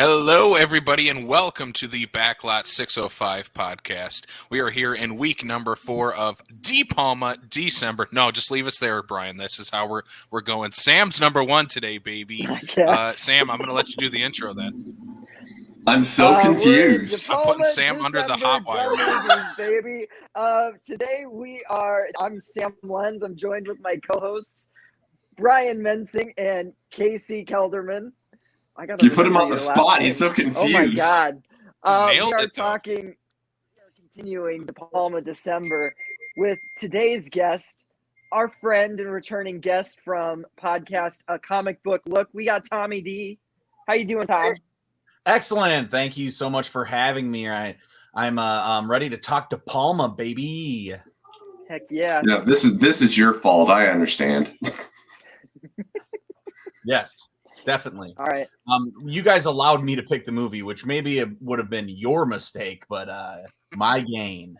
Hello, everybody, and welcome to the Backlot 605 podcast. We are here in week number 4 of DePalma December. No, just leave us there, Brian. This is how we're going. Sam's number 1 today, baby. Sam, I'm going to let you do the intro then. I'm so confused. I'm putting Sam under the hot wire. Movies, baby. Today I'm Sam Lenz. I'm joined with my co-hosts, Brian Mensing and Casey Kelderman. You put him on the spot. He's so confused. Oh my God. Nailed it, we are continuing DePalma December with today's guest, our friend and returning guest from podcast A Comic Book Look. We got Tommy D. How you doing, Tom? Excellent. Thank you so much for having me. I'm ready to talk DePalma, baby. Heck yeah. Yeah, this is your fault. I understand. Yes. Definitely. All right. You guys allowed me to pick the movie, which maybe it would have been your mistake, but my gain.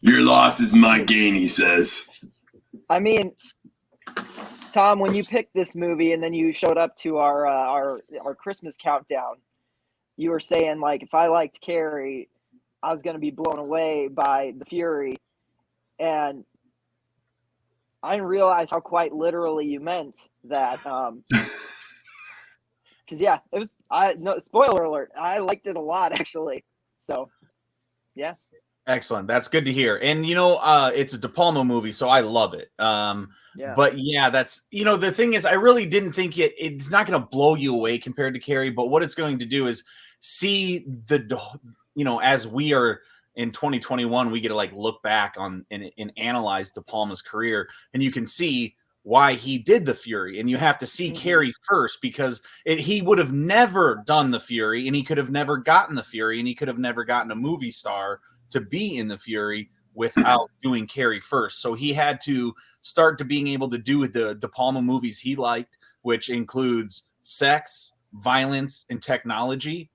Your loss is my gain, he says. I mean, Tom, when you picked this movie and then you showed up to our Christmas countdown, you were saying, like, if I liked Carrie, I was going to be blown away by The Fury. And I didn't realize how quite literally you meant that. Because yeah, it was. No spoiler alert. I liked it a lot, actually. So, yeah. Excellent. That's good to hear. And it's a DePalma movie, so I love it. Yeah. But yeah, that's the thing is, I really didn't think it's not going to blow you away compared to Carrie. But what it's going to do is see as we are. In 2021, we get to look back on and analyze De Palma's career, and you can see why he did The Fury. And you have to see Carrie first, because he would have never done The Fury, and he could have never gotten The Fury, and he could have never gotten a movie star to be in The Fury without doing Carrie first. So he had to start to being able to do the De Palma movies he liked, which includes sex, violence, and technology,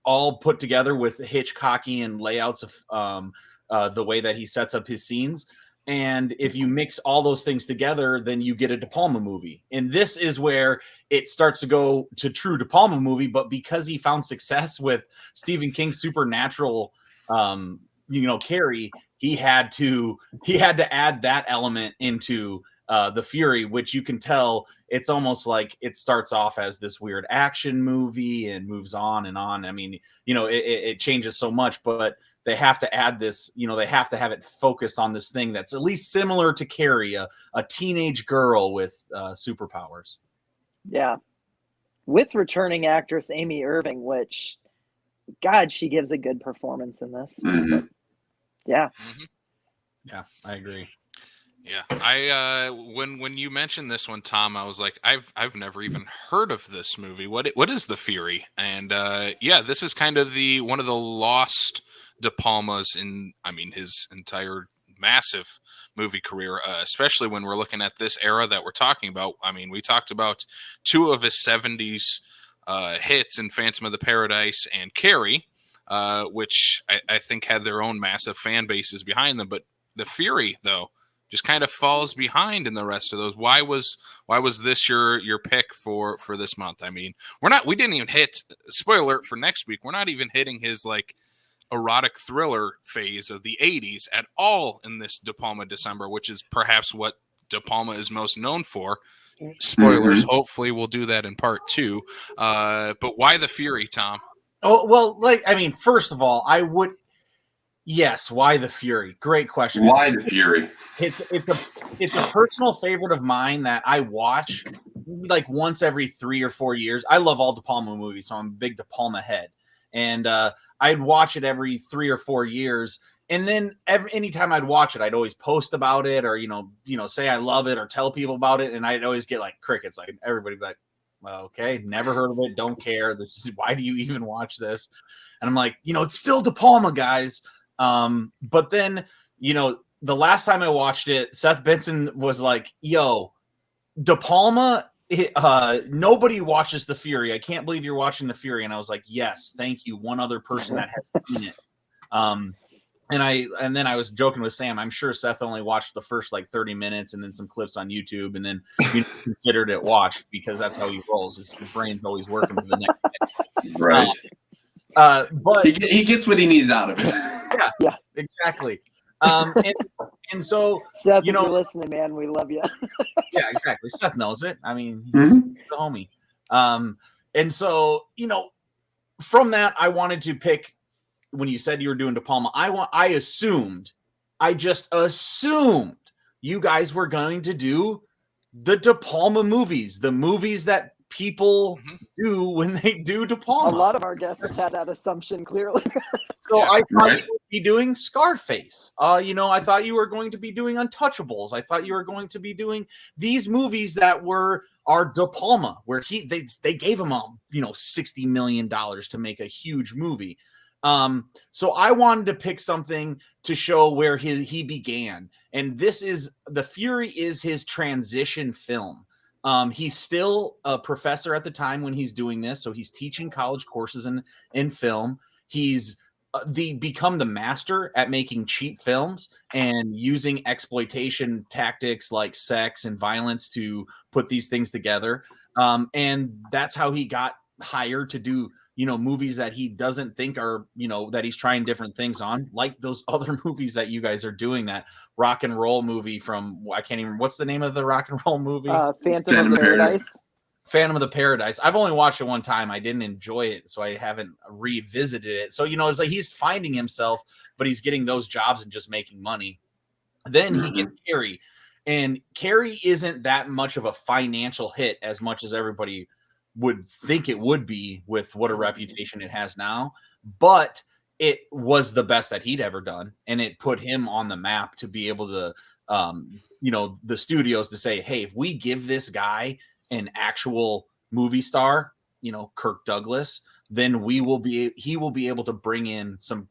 all put together with Hitchcockian layouts of the way that he sets up his scenes. And if you mix all those things together, then you get a De Palma movie. And this is where it starts to go to true De Palma movie. But because he found success with Stephen King's supernatural, Carrie, he had to add that element into The Fury, which you can tell it's almost like it starts off as this weird action movie and moves on and on. I mean, it changes so much, but they have to add this, they have to have it focused on this thing that's at least similar to Carrie, a teenage girl with superpowers. Yeah. With returning actress Amy Irving, which, God, she gives a good performance in this. Mm-hmm. Yeah. Mm-hmm. Yeah, I agree. Yeah, I when you mentioned this one, Tom, I was like, I've never even heard of this movie. What is The Fury? And this is kind of one of the lost De Palmas in, his entire massive movie career, especially when we're looking at this era that we're talking about. I mean, we talked about 2 of his 70s hits in Phantom of the Paradise and Carrie, which I think had their own massive fan bases behind them. But The Fury, though, just kind of falls behind in the rest of those. Why was this your pick for this month? I mean, we didn't even hit, spoiler alert for next week, we're not even hitting his erotic thriller phase of the 80s at all in this De Palma December, which is perhaps what De Palma is most known for. Spoilers, hopefully we'll do that in part 2. But why The Fury, Tom? Oh, well, first of all, yes, why The Fury? Great question. Why The Fury? It's a personal favorite of mine that I watch once every 3 or 4 years. I love all De Palma movies, so I'm a big De Palma head. And I'd watch it every 3 or 4 years. And then anytime I'd watch it, I'd always post about it, or say I love it, or tell people about it, and I'd always get crickets. Everybody be like, well, okay, never heard of it, don't care. Why do you even watch this? And I'm like, it's still De Palma, guys. But then, the last time I watched it, Seth Benson was like, yo, De Palma, nobody watches The Fury. I can't believe you're watching The Fury. And I was like, yes, thank you. One other person that has seen it. And then I was joking with Sam. I'm sure Seth only watched the first like 30 minutes and then some clips on YouTube, and then considered it watched because that's how he rolls. His brain's always working for the next. Right. But he gets what he needs out of it. Yeah, exactly. And so Seth, if you know, you're listening, man, we love you. yeah, exactly. Seth knows it. I mean, Mhm. he's the homie. And so from that, I wanted to pick. When you said you were doing DePalma, I just assumed you guys were going to do the DePalma movies, the movies that people do when they do DePalma. A lot of our guests had that assumption, clearly. So Yeah, I thought right. you would be doing Scarface. I thought you were going to be doing Untouchables. I thought you were going to be doing these movies that are De Palma, where they gave him $60 million to make a huge movie. So I wanted to pick something to show where he began, and The Fury is his transition film. He's still a professor at the time when he's doing this, so he's teaching college courses in film. He's become the master at making cheap films and using exploitation tactics like sex and violence to put these things together. And that's how he got hired to do movies that he doesn't think are, that he's trying different things on, like those other movies that you guys are doing. That rock and roll movie what's the name of the rock and roll movie? Phantom of Paradise. Phantom of the Paradise. I've only watched it one time. I didn't enjoy it, so I haven't revisited it. So, it's like he's finding himself, but he's getting those jobs and just making money. Then he gets Carrie, and Carrie isn't that much of a financial hit as much as everybody would think it would be with what a reputation it has now. But it was the best that he'd ever done, and it put him on the map to be able to, the studios to say, hey, if we give this guy an actual movie star, Kirk Douglas, then he will be able to bring in some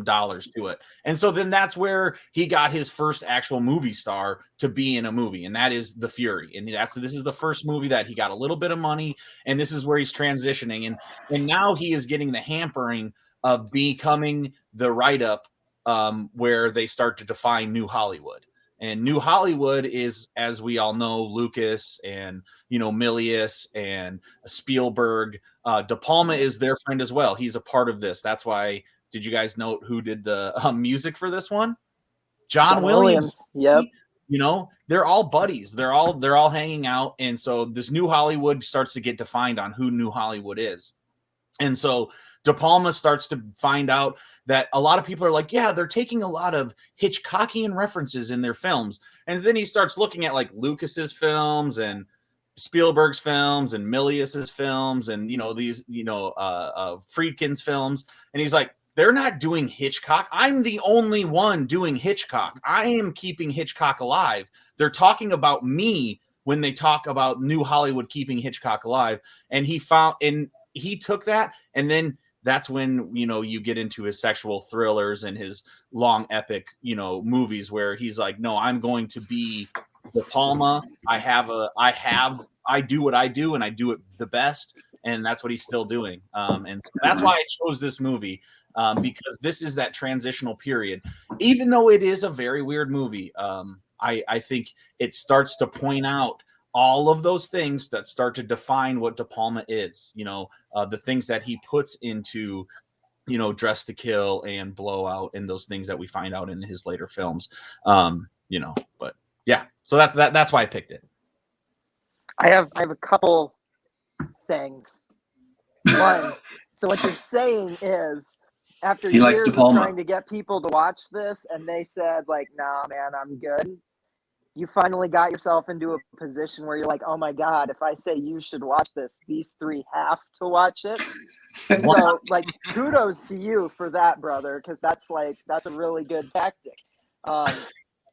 dollars to it. And so then that's where he got his first actual movie star to be in a movie, and that is The Fury. And this is the first movie that he got a little bit of money, and this is where he's transitioning, and now he is getting the hampering of becoming the write-up, where they start to define New Hollywood. And New Hollywood is, as we all know, Lucas and Milius and Spielberg. De Palma is their friend as well. He's a part of this. That's why. Did you guys note who did the music for this one? John Williams. Yep. They're all buddies. They're all hanging out, and so this New Hollywood starts to get defined on who New Hollywood is. And so De Palma starts to find out that a lot of people are like, yeah, they're taking a lot of Hitchcockian references in their films. And then he starts looking at like Lucas's films and Spielberg's films and Milius's films and these Friedkin's films, and he's like, they're not doing Hitchcock. I'm the only one doing Hitchcock. I am keeping Hitchcock alive. They're talking about me when they talk about New Hollywood keeping Hitchcock alive. And he took that, and then that's when you get into his sexual thrillers and his long epic movies where he's like, no, I'm going to be De Palma. I do what I do, and I do it the best, and that's what he's still doing. And so that's why I chose this movie, because this is that transitional period. Even though it is a very weird movie, I think it starts to point out all of those things that start to define what De Palma is. The things that he puts into Dress to Kill and Blowout and those things that we find out in his later films. But yeah, so that's why I picked it. I have a couple things. One, so what you're saying is, after He likes years De of Palma. trying to get people to watch this, and they said like, "Nah, man, I'm good." You finally got yourself into a position where you're like, "Oh my God, if I say you should watch this, these three have to watch it." So, like, kudos to you for that, brother, because that's a really good tactic.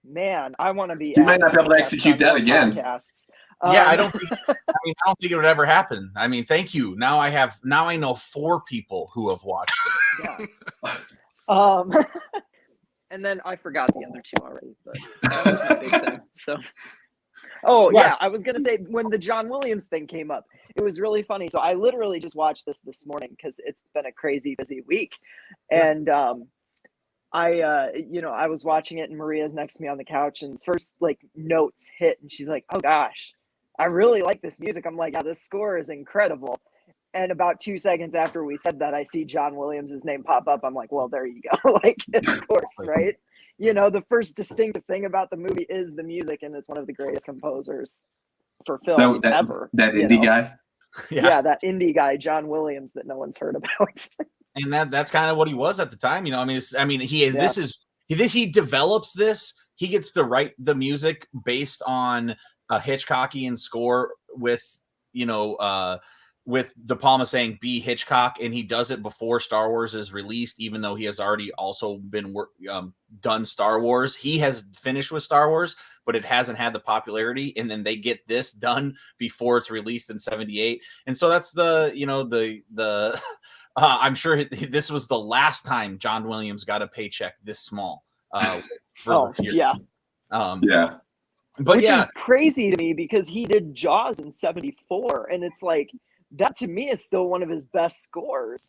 Man, I want to be. You might not be able to execute that again. Podcasts. I don't think it would ever happen. I mean, thank you. Now I know 4 people who have watched it. Yeah. And then I forgot the other 2 already, but that was my big thing. So, yes. Yeah, I was gonna say, when the John Williams thing came up, it was really funny. So I literally just watched this morning because it's been a crazy busy week, and I was watching it and Maria's next to me on the couch and first like notes hit and she's like, "Oh gosh, I really like this music." I'm like, "Yeah, this score is incredible." And about 2 seconds after we said that, I see John Williams' name pop up. I'm like, "Well, there you go." Like, of course, right? The first distinctive thing about the movie is the music, and it's one of the greatest composers for film ever. That indie guy. Yeah, that indie guy, John Williams, that no one's heard about. And that's kind of what he was at the time, I mean, he develops this. He gets to write the music based on a Hitchcockian score with DePalma saying "Be Hitchcock," and he does it before Star Wars is released, even though he has already also been done Star Wars. He has finished with Star Wars, but it hasn't had the popularity. And then they get this done before it's released in '78, and so that's the I'm sure this was the last time John Williams got a paycheck this small. Yeah. But which is crazy to me because he did Jaws in '74, and it's like that to me is still one of his best scores.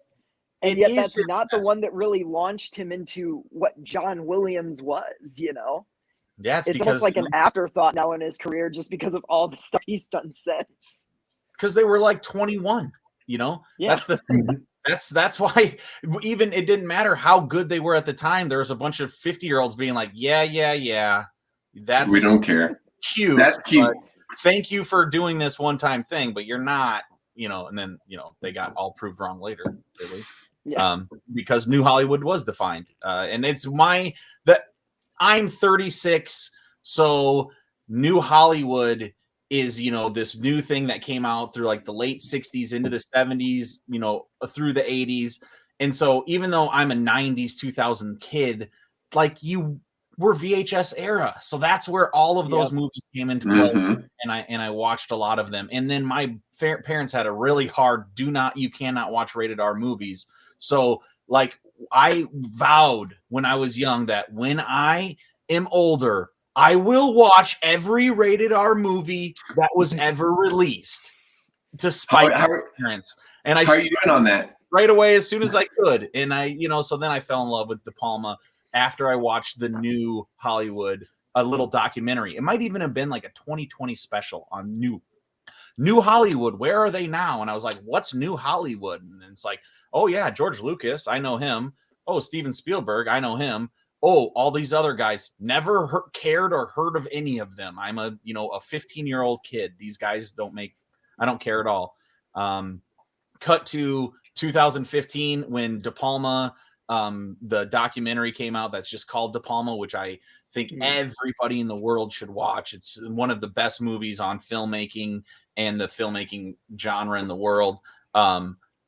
And yet that's not the one that really launched him into what John Williams was, Yeah, it's almost like an afterthought now in his career just because of all the stuff he's done since. Because they were like 21, Yeah. That's the thing. That's why even it didn't matter how good they were at the time. There was a bunch of 50-year-olds being like, yeah. That's we don't care. Cute. That's cute. Thank you for doing this one-time thing, but you're not, and then they got all proved wrong later, really. Yeah. Because New Hollywood was defined. And it's I'm 36, so New Hollywood is this new thing that came out through like the late 60s into the 70s, through the 80s. And so even though I'm a 90s 2000 kid, like you were VHS era, so that's where all of those movies came into play. And I watched a lot of them. And then my parents had a really hard you cannot watch rated R movies. So like I vowed when I was young that when I am older, I will watch every rated R movie that was ever released to spite my parents. And how are you doing on that? Right away as soon as I could. And so then I fell in love with DePalma after I watched the New Hollywood, a little documentary. It might even have been like a 2020 special on New Hollywood. Where are they now? And I was like, what's New Hollywood? And it's like, oh yeah, George Lucas, I know him. Oh, Steven Spielberg, I know him. Oh, all these other guys, never cared or heard of any of them. I'm a 15-year-old kid. These guys I don't care at all. Cut to 2015 when DePalma, the documentary came out that's just called DePalma, which I think everybody in the world should watch. It's one of the best movies on filmmaking and the filmmaking genre in the world.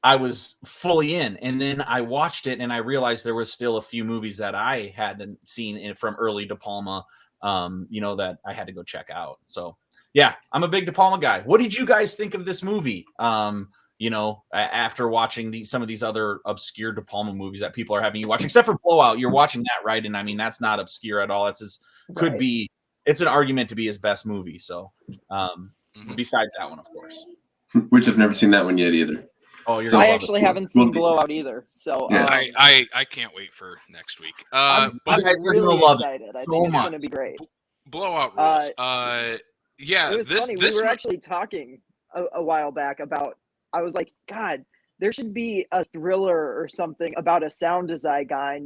I was fully in, and then I watched it and I realized there was still a few movies that I hadn't seen from early DePalma, that I had to go check out. So yeah, I'm a big DePalma guy. What did you guys think of this movie? After watching some of these other obscure DePalma movies that people are having you watch, except for Blowout, you're watching that, right? And I mean, that's not obscure at all. It's an argument to be his best movie. So besides that one, of course. Which I've never seen that one yet either. Oh, I actually haven't seen Blowout either. So yeah. I can't wait for next week. I'm really excited. I think it's going to be great. Blowout rules. Yeah, it was funny. We were actually talking a while back about. I was like, God, there should be a thriller or something about a sound design guy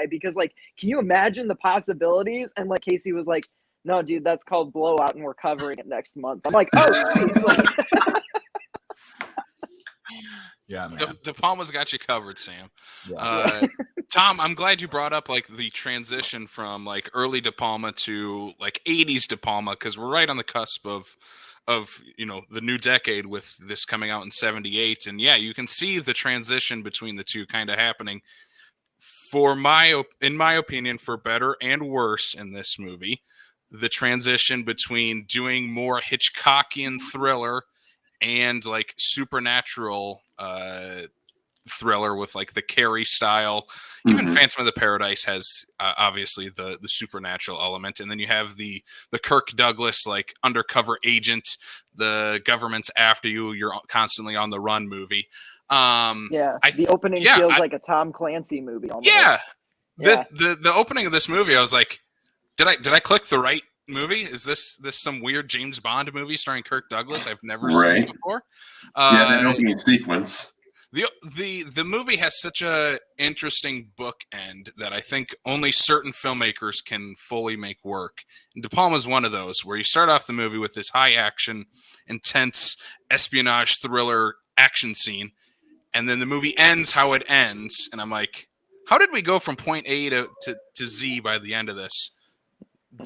because, like, can you imagine the possibilities? And like Casey was like, no, dude, that's called Blowout, and we're covering it next month. I'm like, oh, sweet. Like, yeah, man. DePalma's got you covered, Sam. Yeah. Tom, I'm glad you brought up like the transition from like early DePalma to like 80s DePalma, because we're right on the cusp of the new decade with this coming out in 78. And yeah, you can see the transition between the two kind of happening in my opinion, for better and worse in this movie. The transition between doing more Hitchcockian thriller and like supernatural thriller with like the Carrie style. Even Phantom of the Paradise has obviously the supernatural element, and then you have the Kirk Douglas like undercover agent, the government's after you, you're constantly on the run movie. Yeah, I the opening yeah, feels like a Tom Clancy movie almost. yeah. Yeah. The opening of this movie, I was like, did I click the right movie? Is this some weird James Bond movie starring Kirk Douglas I've never seen Right. before? Yeah, that opening sequence. The movie has such a interesting bookend that I think only certain filmmakers can fully make work. And DePalma is one of those where you start off the movie with this high action, intense espionage thriller action scene, and then the movie ends how it ends, and I'm like, how did we go from point A to Z by the end of this?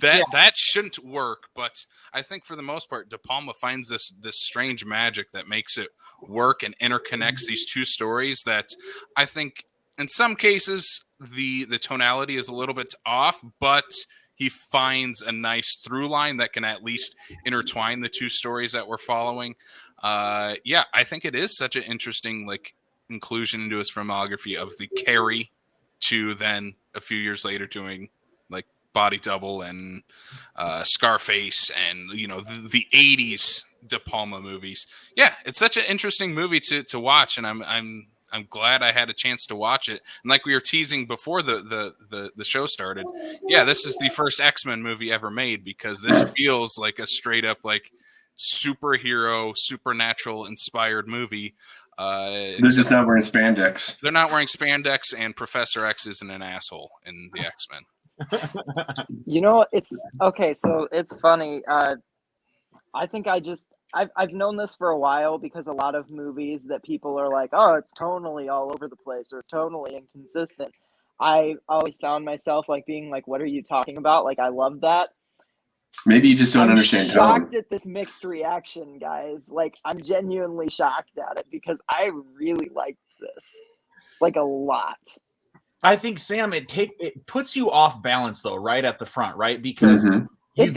That shouldn't work, but I think for the most part, De Palma finds this strange magic that makes it work and interconnects these two stories. That I think in some cases the tonality is a little bit off, but he finds a nice through line that can at least intertwine the two stories that we're following. Yeah, I think it is such an interesting inclusion into his filmography of the Carrie to then a few years later doing like Body Double and Scarface and the 80s De Palma movies. Yeah, it's such an interesting movie to watch, and I'm glad I had a chance to watch it. And like we were teasing before the show started, yeah, this is the first X-Men movie ever made because this feels like a straight up superhero, supernatural inspired movie. They're just not wearing spandex. They're not wearing spandex, and Professor X isn't an asshole in the X-Men. It's okay. So it's funny. I think I've known this for a while because a lot of movies that people are like, oh, it's tonally all over the place or tonally inconsistent. I always found myself being like, what are you talking about? I love that. Maybe you just don't understand tone. I'm shocked at this mixed reaction, guys. I'm genuinely shocked at it because I really like this, a lot. I think, Sam, it puts you off balance though, right at the front, right? Because you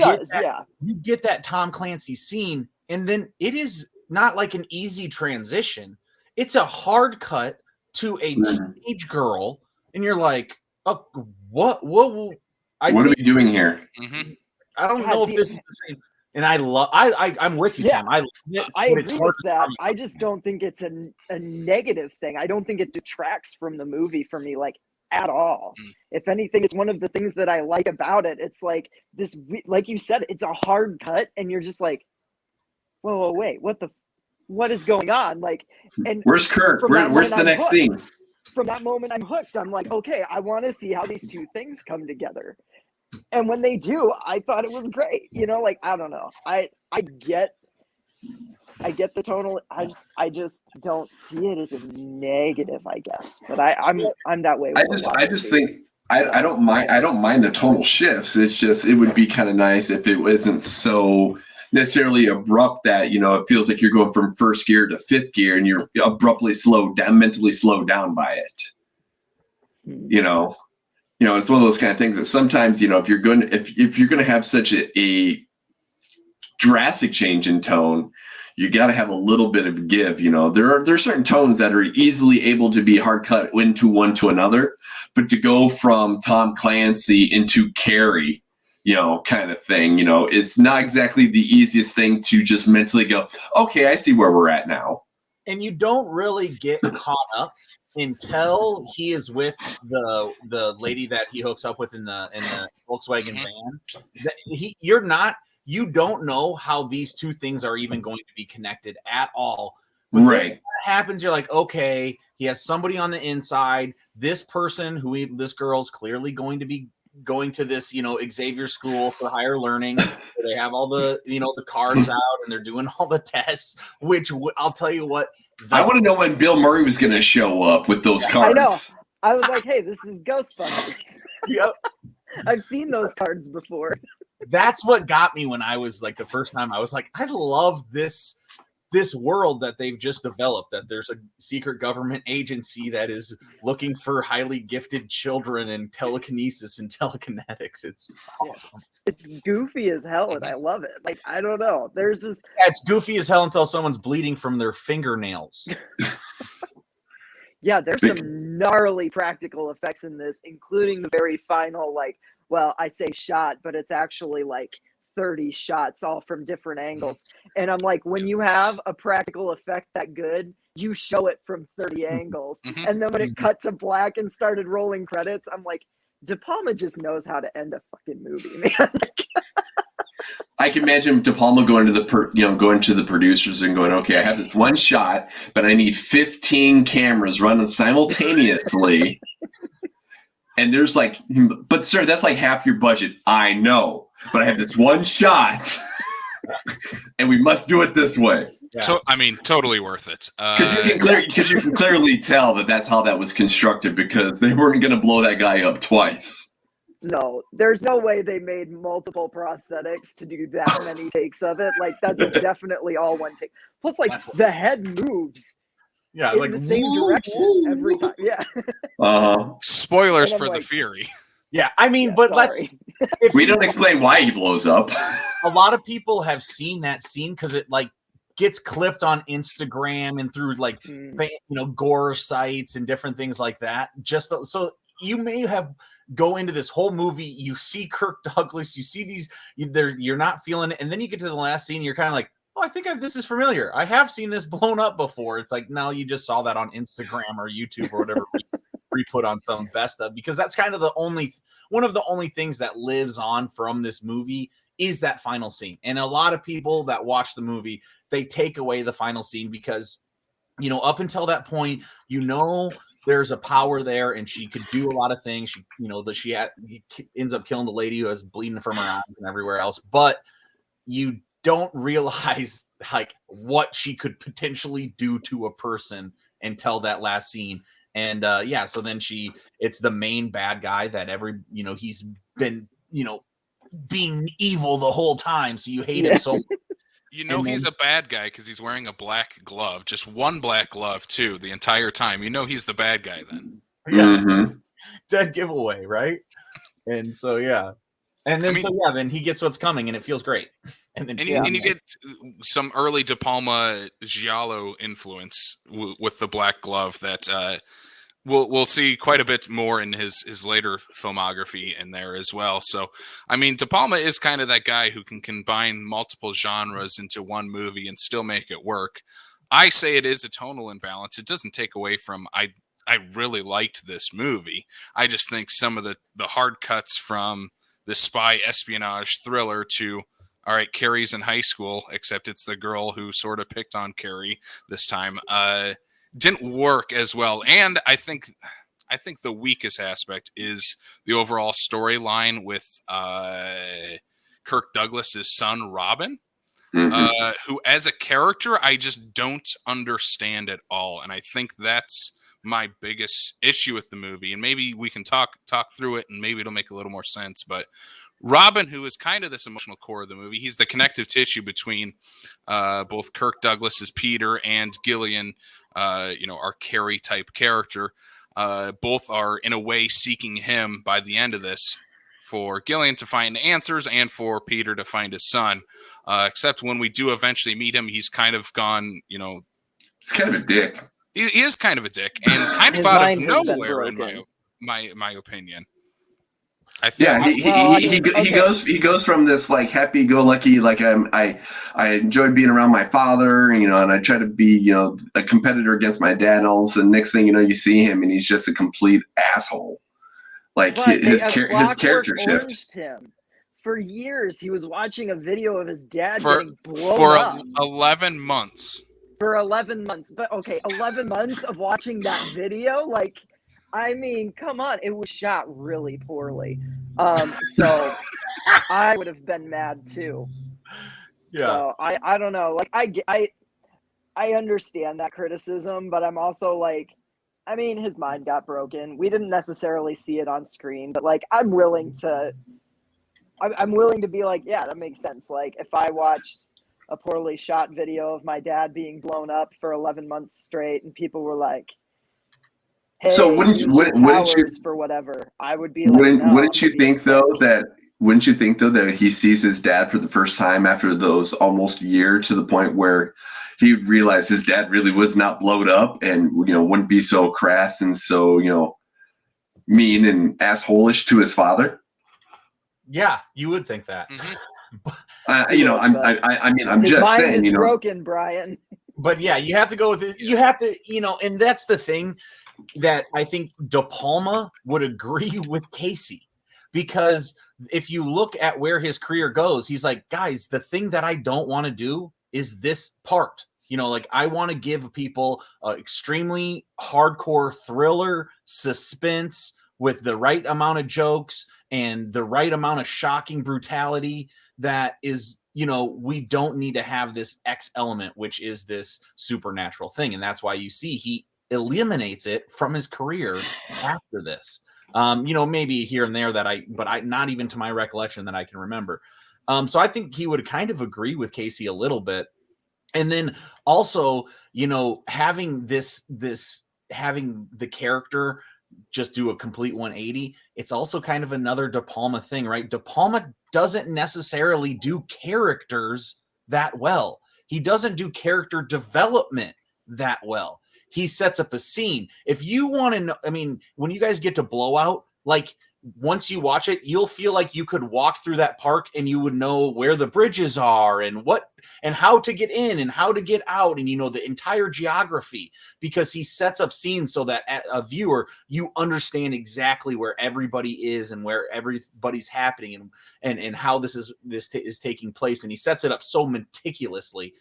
get that Tom Clancy scene, and then it is not like an easy transition. It's a hard cut to a teenage girl, and you're like, oh, what are we doing here? Mm-hmm. I don't know if this is the same. And I'm with you, Sam. I agree with that. I just don't think it's a negative thing. I don't think it detracts from the movie for me, at all. If anything, it's one of the things that I like about it. It's this, like you said, it's a hard cut, and you're just like, whoa, wait, what is going on? And where's Kirk? Where's the next scene? From that moment, I'm hooked. I'm like, okay, I want to see how these two things come together. And when they do, I thought it was great. I don't know. I get the tonal. I just don't see it as a negative, I guess. But I'm that way. I just think I don't mind the tonal shifts. It's just it would be kind of nice if it wasn't so necessarily abrupt that it feels like you're going from first gear to fifth gear and you're abruptly mentally slowed down by it. It's one of those kind of things that sometimes, if you're going to have such a drastic change in tone, you got to have a little bit of give. There are certain tones that are easily able to be hard cut into one to another, but to go from Tom Clancy into Carrie, kind of thing, it's not exactly the easiest thing to just mentally go, okay, I see where we're at now. And you don't really get caught up until he is with the lady that he hooks up with in the Volkswagen van. You don't know how these two things are even going to be connected at all. When that happens, you're like, okay, he has somebody on the inside. This person this girl's clearly going to be going to this, Xavier School for Higher Learning. They have all the, the cards out and they're doing all the tests, which I'll tell you what. I want to know when Bill Murray was going to show up with those cards. I know. I was like, hey, this is Ghostbusters. Yep. I've seen those cards before. That's what got me when I was the first time I was like, I love this world that they've just developed, that there's a secret government agency that is looking for highly gifted children and telekinesis and telekinetics. It's awesome. It's goofy as hell, and I love it. I don't know. There's just... it's goofy as hell until someone's bleeding from their fingernails. Yeah, there's some gnarly practical effects in this, including the very final, I say shot, but it's actually 30 shots all from different angles. And I'm like, when you have a practical effect that good, you show it from 30 angles. Mhm. And then when it cut to black and started rolling credits, I'm like, DePalma just knows how to end a fucking movie, man. I can imagine DePalma going to the producers and going, okay, I have this one shot, but I need 15 cameras running simultaneously. And there's like, but sir, that's like half your budget. I know, but I have this one shot, and we must do it this way. Yeah. I mean, totally worth it. Because you can clearly tell that that's how that was constructed, because they weren't going to blow that guy up twice. No, there's no way they made multiple prosthetics to do that many takes of it. Like, that's definitely all one take. Plus, like, the head moves. Yeah, in like the same direction every time. Yeah. Spoilers for the Fury. Yeah, I mean, Yeah, but sorry. We don't explain why he blows up. A lot of people have seen that scene because it like gets clipped on Instagram and through like gore sites and different things like that. So you may have go into this whole movie, you see Kirk Douglas, you see these, you're not feeling it, and then you get to the last scene, you're kind of like, oh, I think this is familiar. I have seen this blown up before. It's like, no, you just saw that on Instagram or YouTube or whatever we put on some best of, because that's kind of one of the only things that lives on from this movie is that final scene. And a lot of people that watch the movie, they take away the final scene because, up until that point, there's a power there and she could do a lot of things. She ends up killing the lady who has bleeding from her eyes and everywhere else. But you don't realize like what she could potentially do to a person until that last scene. And so then it's the main bad guy that he's been, being evil the whole time. So you hate him so much. He's a bad guy because he's wearing a black glove, just one black glove too, the entire time. He's the bad guy then. Yeah. Mm-hmm. Dead giveaway, right? And so and then then he gets what's coming and it feels great. And then you get some early De Palma Giallo influence with the black glove that we'll see quite a bit more in his later filmography in there as well. So, I mean, De Palma is kind of that guy who can combine multiple genres into one movie and still make it work. I say it is a tonal imbalance. It doesn't take away from I really liked this movie. I just think some of the hard cuts from the spy espionage thriller to, all right, Carrie's in high school, except it's the girl who sort of picked on Carrie this time. Didn't work as well. And I think the weakest aspect is the overall storyline with Kirk Douglas's son, Robin, who as a character, I just don't understand at all. And I think that's my biggest issue with the movie. And maybe we can talk through it and maybe it'll make a little more sense. But Robin, who is kind of this emotional core of the movie, he's the connective tissue between both Kirk Douglas as Peter and Gillian, our Carrie type character. Both are in a way seeking him by the end of this, for Gillian to find answers and for Peter to find his son. Except when we do eventually meet him, he's kind of gone, he's kind of a dick. He is kind of a dick and kind of out of nowhere, in my opinion. He goes from this like happy-go-lucky, like I enjoyed being around my father, and I try to be a competitor against my dad. And all of a sudden, next thing you see him, and he's just a complete asshole. Like his character shift. Him. For years, he was watching a video of his dad getting blown up. 11 months. For 11 months, but okay, 11 months of watching that video, like. I mean, come on. It was shot really poorly. So I would have been mad too. Yeah. So I don't know. Like I understand that criticism, but I'm also like, I mean, his mind got broken. We didn't necessarily see it on screen, but like I'm willing to be like, yeah, that makes sense. Like if I watched a poorly shot video of my dad being blown up for 11 months straight and people were like, hey, so wouldn't you for whatever? I would be like, wouldn't you think though that he sees his dad for the first time after those almost year, to the point where he realized his dad really was not blowed up and wouldn't be so crass and so mean and asshole-ish to his father? Yeah, you would think that. Mm-hmm. I'm just saying, broken, Brian. But yeah, you have to go with it. You have to, and that's the thing that I think DePalma would agree with Casey, because if you look at where his career goes, he's like, guys, the thing that I don't want to do is this part. Like I want to give people extremely hardcore thriller, suspense with the right amount of jokes and the right amount of shocking brutality that is, we don't need to have this X element, which is this supernatural thing. And that's why you see he eliminates it from his career after this. Maybe here and there but not even to my recollection that I can remember. So I think he would kind of agree with Casey a little bit. And then also, having having the character just do a complete 180, it's also kind of another DePalma thing, right? DePalma doesn't necessarily do characters that well. He doesn't do character development that well. He sets up a scene. If you want to know, when you guys get to Blowout, like once you watch it, you'll feel like you could walk through that park and you would know where the bridges are and how to get in and how to get out, and the entire geography, because he sets up scenes so that a viewer, you understand exactly where everybody is and where everybody's happening and how this is taking place, and he sets it up so meticulously.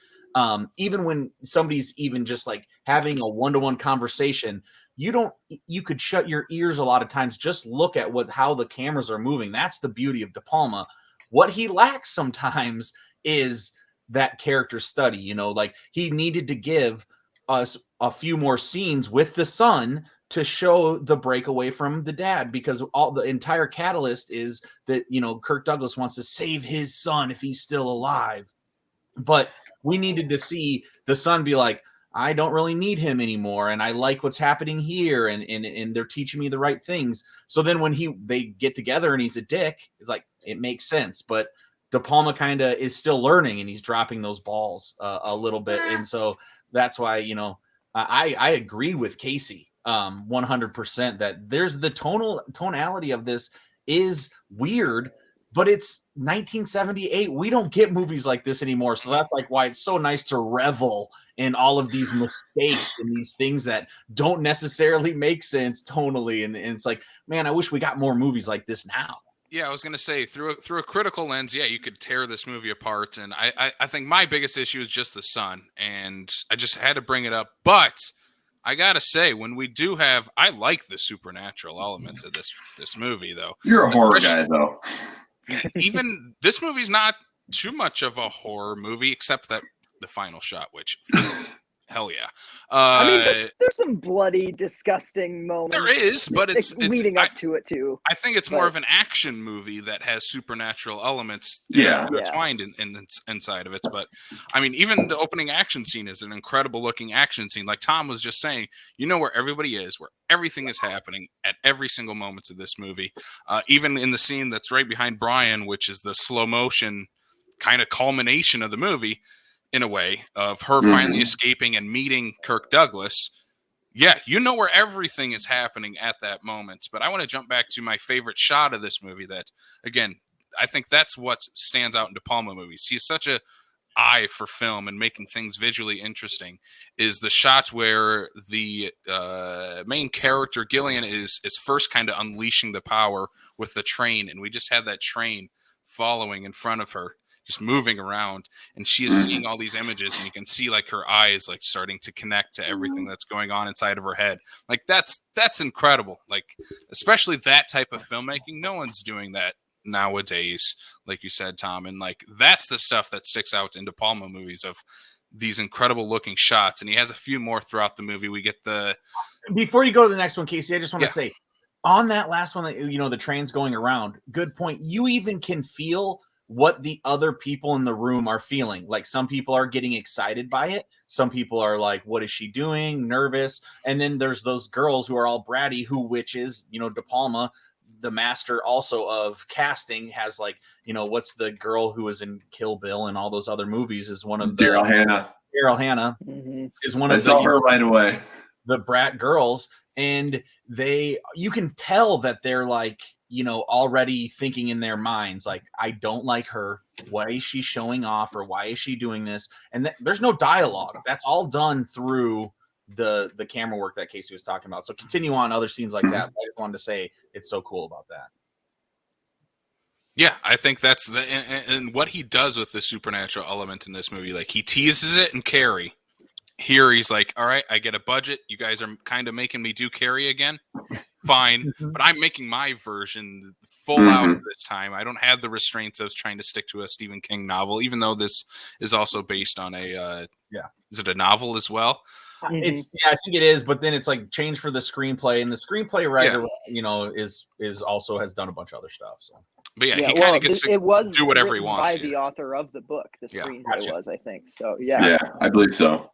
Even when somebody's even just like having a one-to-one conversation, you could shut your ears a lot of times. Just look at how the cameras are moving. That's the beauty of DePalma. What he lacks sometimes is that character study. Like he needed to give us a few more scenes with the son to show the breakaway from the dad, because all the entire catalyst is that, Kirk Douglas wants to save his son if he's still alive. But we needed to see the son be like, I don't really need him anymore, and I like what's happening here, and they're teaching me the right things. So then when they get together and he's a dick, it's like it makes sense. But DePalma kind of is still learning, and he's dropping those balls a little bit, and so that's why I agree with Casey 100% that there's the tonality of this is weird. But it's 1978. We don't get movies like this anymore. So that's like why it's so nice to revel in all of these mistakes and these things that don't necessarily make sense tonally. And it's like, man, I wish we got more movies like this now. Yeah, I was gonna say through a critical lens, yeah, you could tear this movie apart. And I think my biggest issue is just the son, and I just had to bring it up. But I gotta say, when we do I like the supernatural elements of this movie, though. You're a horror guy, though. Even this movie's not too much of a horror movie, except that the final shot, which hell yeah. There's some bloody, disgusting moments. There is, but it's leading up to it too. I think it's more of an action movie that has supernatural elements intertwined inside of it. But even the opening action scene is an incredible looking action scene. Like Tom was just saying, where everybody is, where everything is happening at every single moment of this movie. Even in the scene that's right behind Brian, which is the slow motion kind of culmination of the movie, in a way, of her finally escaping and meeting Kirk Douglas. Yeah, where everything is happening at that moment. But I want to jump back to my favorite shot of this movie that, again, I think that's what stands out in DePalma movies. He's such a eye for film and making things visually interesting, is the shot where the main character, Gillian, is first kind of unleashing the power with the train. And we just had that train following in front of her, just moving around, and she is seeing all these images, and you can see like her eyes like starting to connect to everything that's going on inside of her head. Like that's incredible. Like, especially that type of filmmaking, no one's doing that nowadays, like you said, Tom. And like that's the stuff that sticks out in De Palma movies, of these incredible looking shots. And he has a few more throughout the movie. We get before you go to the next one, Casey, I just want to say on that last one, that the train's going around, good point. You even can feel what the other people in the room are feeling. Like some people are getting excited by it. Some people are like, what is she doing? Nervous. And then there's those girls who are all bratty, which is, De Palma, the master also of casting, has like, what's the girl who was in Kill Bill and all those other movies, is one of the Daryl Hannah is one of I saw her right away. The brat girls. And you can tell that they're like already thinking in their minds, like, I don't like her. Why is she showing off, or why is she doing this? And there's no dialogue. That's all done through the camera work that Casey was talking about. So continue on other scenes like that. But I just wanted to say it's so cool about that. Yeah, I think that's and what he does with the supernatural element in this movie. Like, he teases it in Carrie. Here he's like, all right, I get a budget. You guys are kind of making me do Carrie again. Fine, but I'm making my version full out this time. I don't have the restraints of trying to stick to a Stephen King novel, even though this is also based on a is it a novel as well? It's I think it is, but then it's like changed for the screenplay, and the screenplay writer, is also has done a bunch of other stuff. So, but he kind of gets to do whatever he wants by the author of the book. The screenplay was, I think. So yeah, I believe so.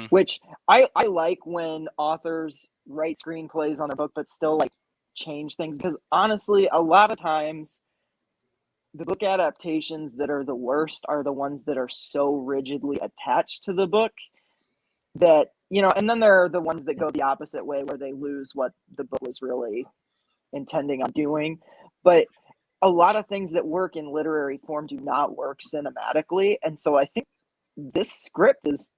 Which I like when authors write screenplays on their book, but still like change things, because honestly, a lot of times the book adaptations that are the worst are the ones that are so rigidly attached to the book that, and then there are the ones that go the opposite way, where they lose what the book was really intending on doing. But a lot of things that work in literary form do not work cinematically. And so I think this script is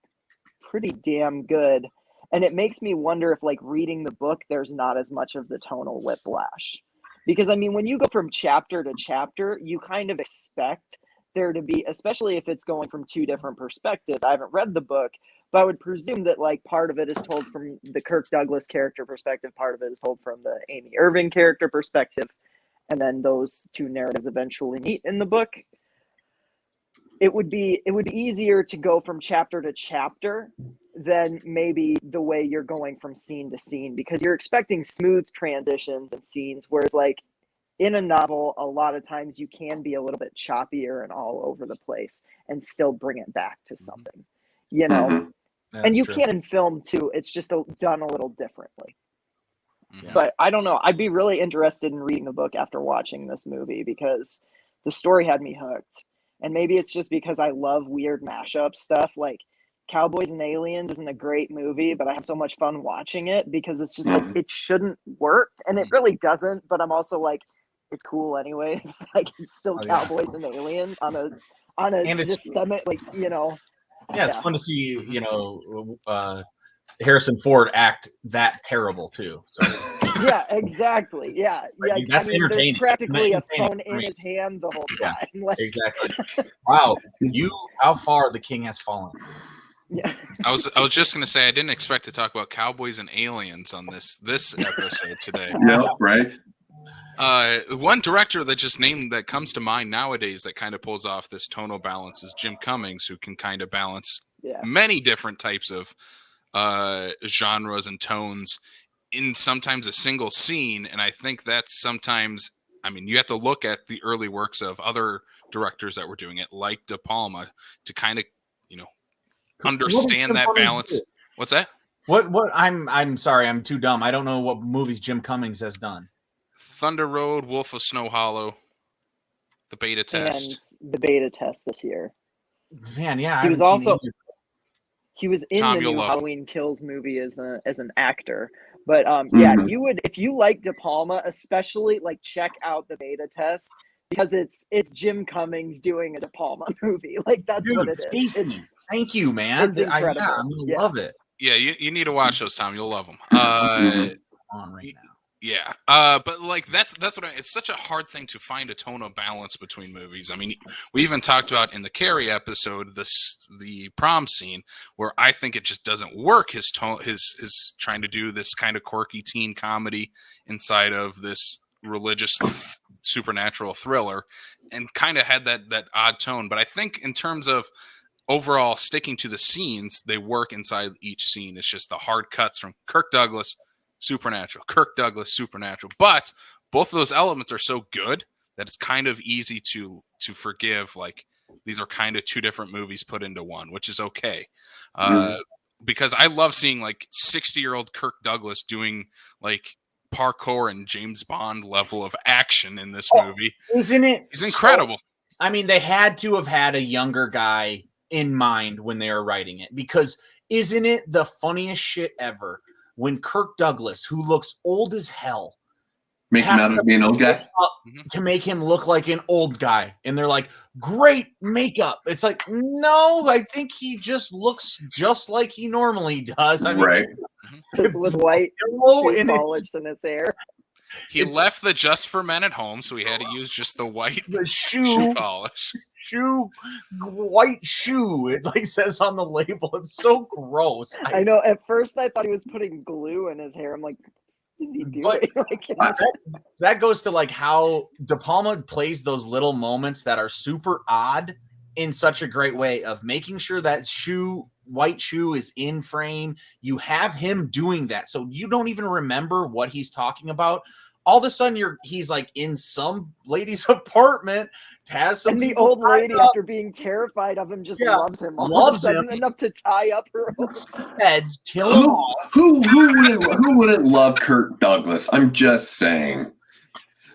pretty damn good. And it makes me wonder if, like, reading the book, there's not as much of the tonal whiplash. Because, I mean, when you go from chapter to chapter, you kind of expect there to be, especially if it's going from two different perspectives. I haven't read the book, but I would presume that, like, part of it is told from the Kirk Douglas character perspective, part of it is told from the Amy Irving character perspective, and then those two narratives eventually meet in the book. It would be easier to go from chapter to chapter than maybe the way you're going from scene to scene, because you're expecting smooth transitions and scenes, whereas, like, in a novel, a lot of times you can be a little bit choppier and all over the place and still bring it back to something, and you can in film too. It's just done a little differently. But I don't know. I'd be really interested in reading the book after watching this movie, because the story had me hooked. And maybe it's just because I love weird mashup stuff. Like, Cowboys and Aliens isn't a great movie, but I have so much fun watching it, because it's just like, it shouldn't work, and it really doesn't. But I'm also like, it's cool anyways. Like, it's still Cowboys and Aliens on a systemic, like, Yeah, it's fun to see, Harrison Ford act that terrible too. So. Yeah, exactly. Yeah, yeah. That's entertaining. There's practically a phone in his hand the whole time. Yeah, like, exactly. Wow, how far the king has fallen. Yeah. I was just gonna say, I didn't expect to talk about Cowboys and Aliens on this episode today. No, right. One director that comes to mind nowadays that kind of pulls off this tonal balance is Jim Cummings, who can kind of balance many different types of genres and tones in sometimes a single scene. And I think that's sometimes, I mean, you have to look at the early works of other directors that were doing it, like DePalma, to kind of, understand that balance. What's that? What I'm sorry, I'm too dumb. I don't know what movies Jim Cummings has done. Thunder Road, Wolf of Snow Hollow, the beta test. And the beta test this year. Man, yeah. He was in the new Halloween Kills movie as an actor. But you would, if you like De Palma, especially, like, check out the beta test, because it's Jim Cummings doing a De Palma movie. Like, that's what it is. Thank you, man. It's incredible. I love it. Yeah, you need to watch those, Tom. You'll love them. On right now. Yeah, but like that's it's such a hard thing to find a tonal balance between movies. I mean, we even talked about in the Carrie episode the prom scene, where I think it just doesn't work. His trying to do this kind of quirky teen comedy inside of this religious supernatural thriller, and kind of had that odd tone. But I think in terms of overall sticking to the scenes, they work inside each scene. It's just the hard cuts from Kirk Douglas. Supernatural, Kirk Douglas, Supernatural, but both of those elements are so good that it's kind of easy to forgive. Like, these are kind of two different movies put into one, which is okay. Because I love seeing, like, 60-year-old Kirk Douglas doing, like, parkour and James Bond level of action in this movie. Isn't it? He's incredible. I mean, they had to have had a younger guy in mind when they were writing it, because isn't it the funniest shit ever? When Kirk Douglas, who looks old as hell, Make him out of being an old guy? To make him look like an old guy. And they're like, great makeup. It's like, no, I think he just looks just like he normally does. I mean, right. Just with white shoe polished in his hair. He left the Just for Men at home, so he had to use just the white shoe polish. White shoe. It like says on the label. It's so gross. I know. At first, I thought he was putting glue in his hair. I'm like, what is he doing? That goes to like how DePalma plays those little moments that are super odd in such a great way of making sure that white shoe is in frame. You have him doing that, so you don't even remember what he's talking about. All of a sudden, he's like in some lady's apartment, has some. And the old lady, after being terrified of him, just loves him. Loves him enough to tie up her heads, kill him all. Who wouldn't love Kirk Douglas? I'm just saying.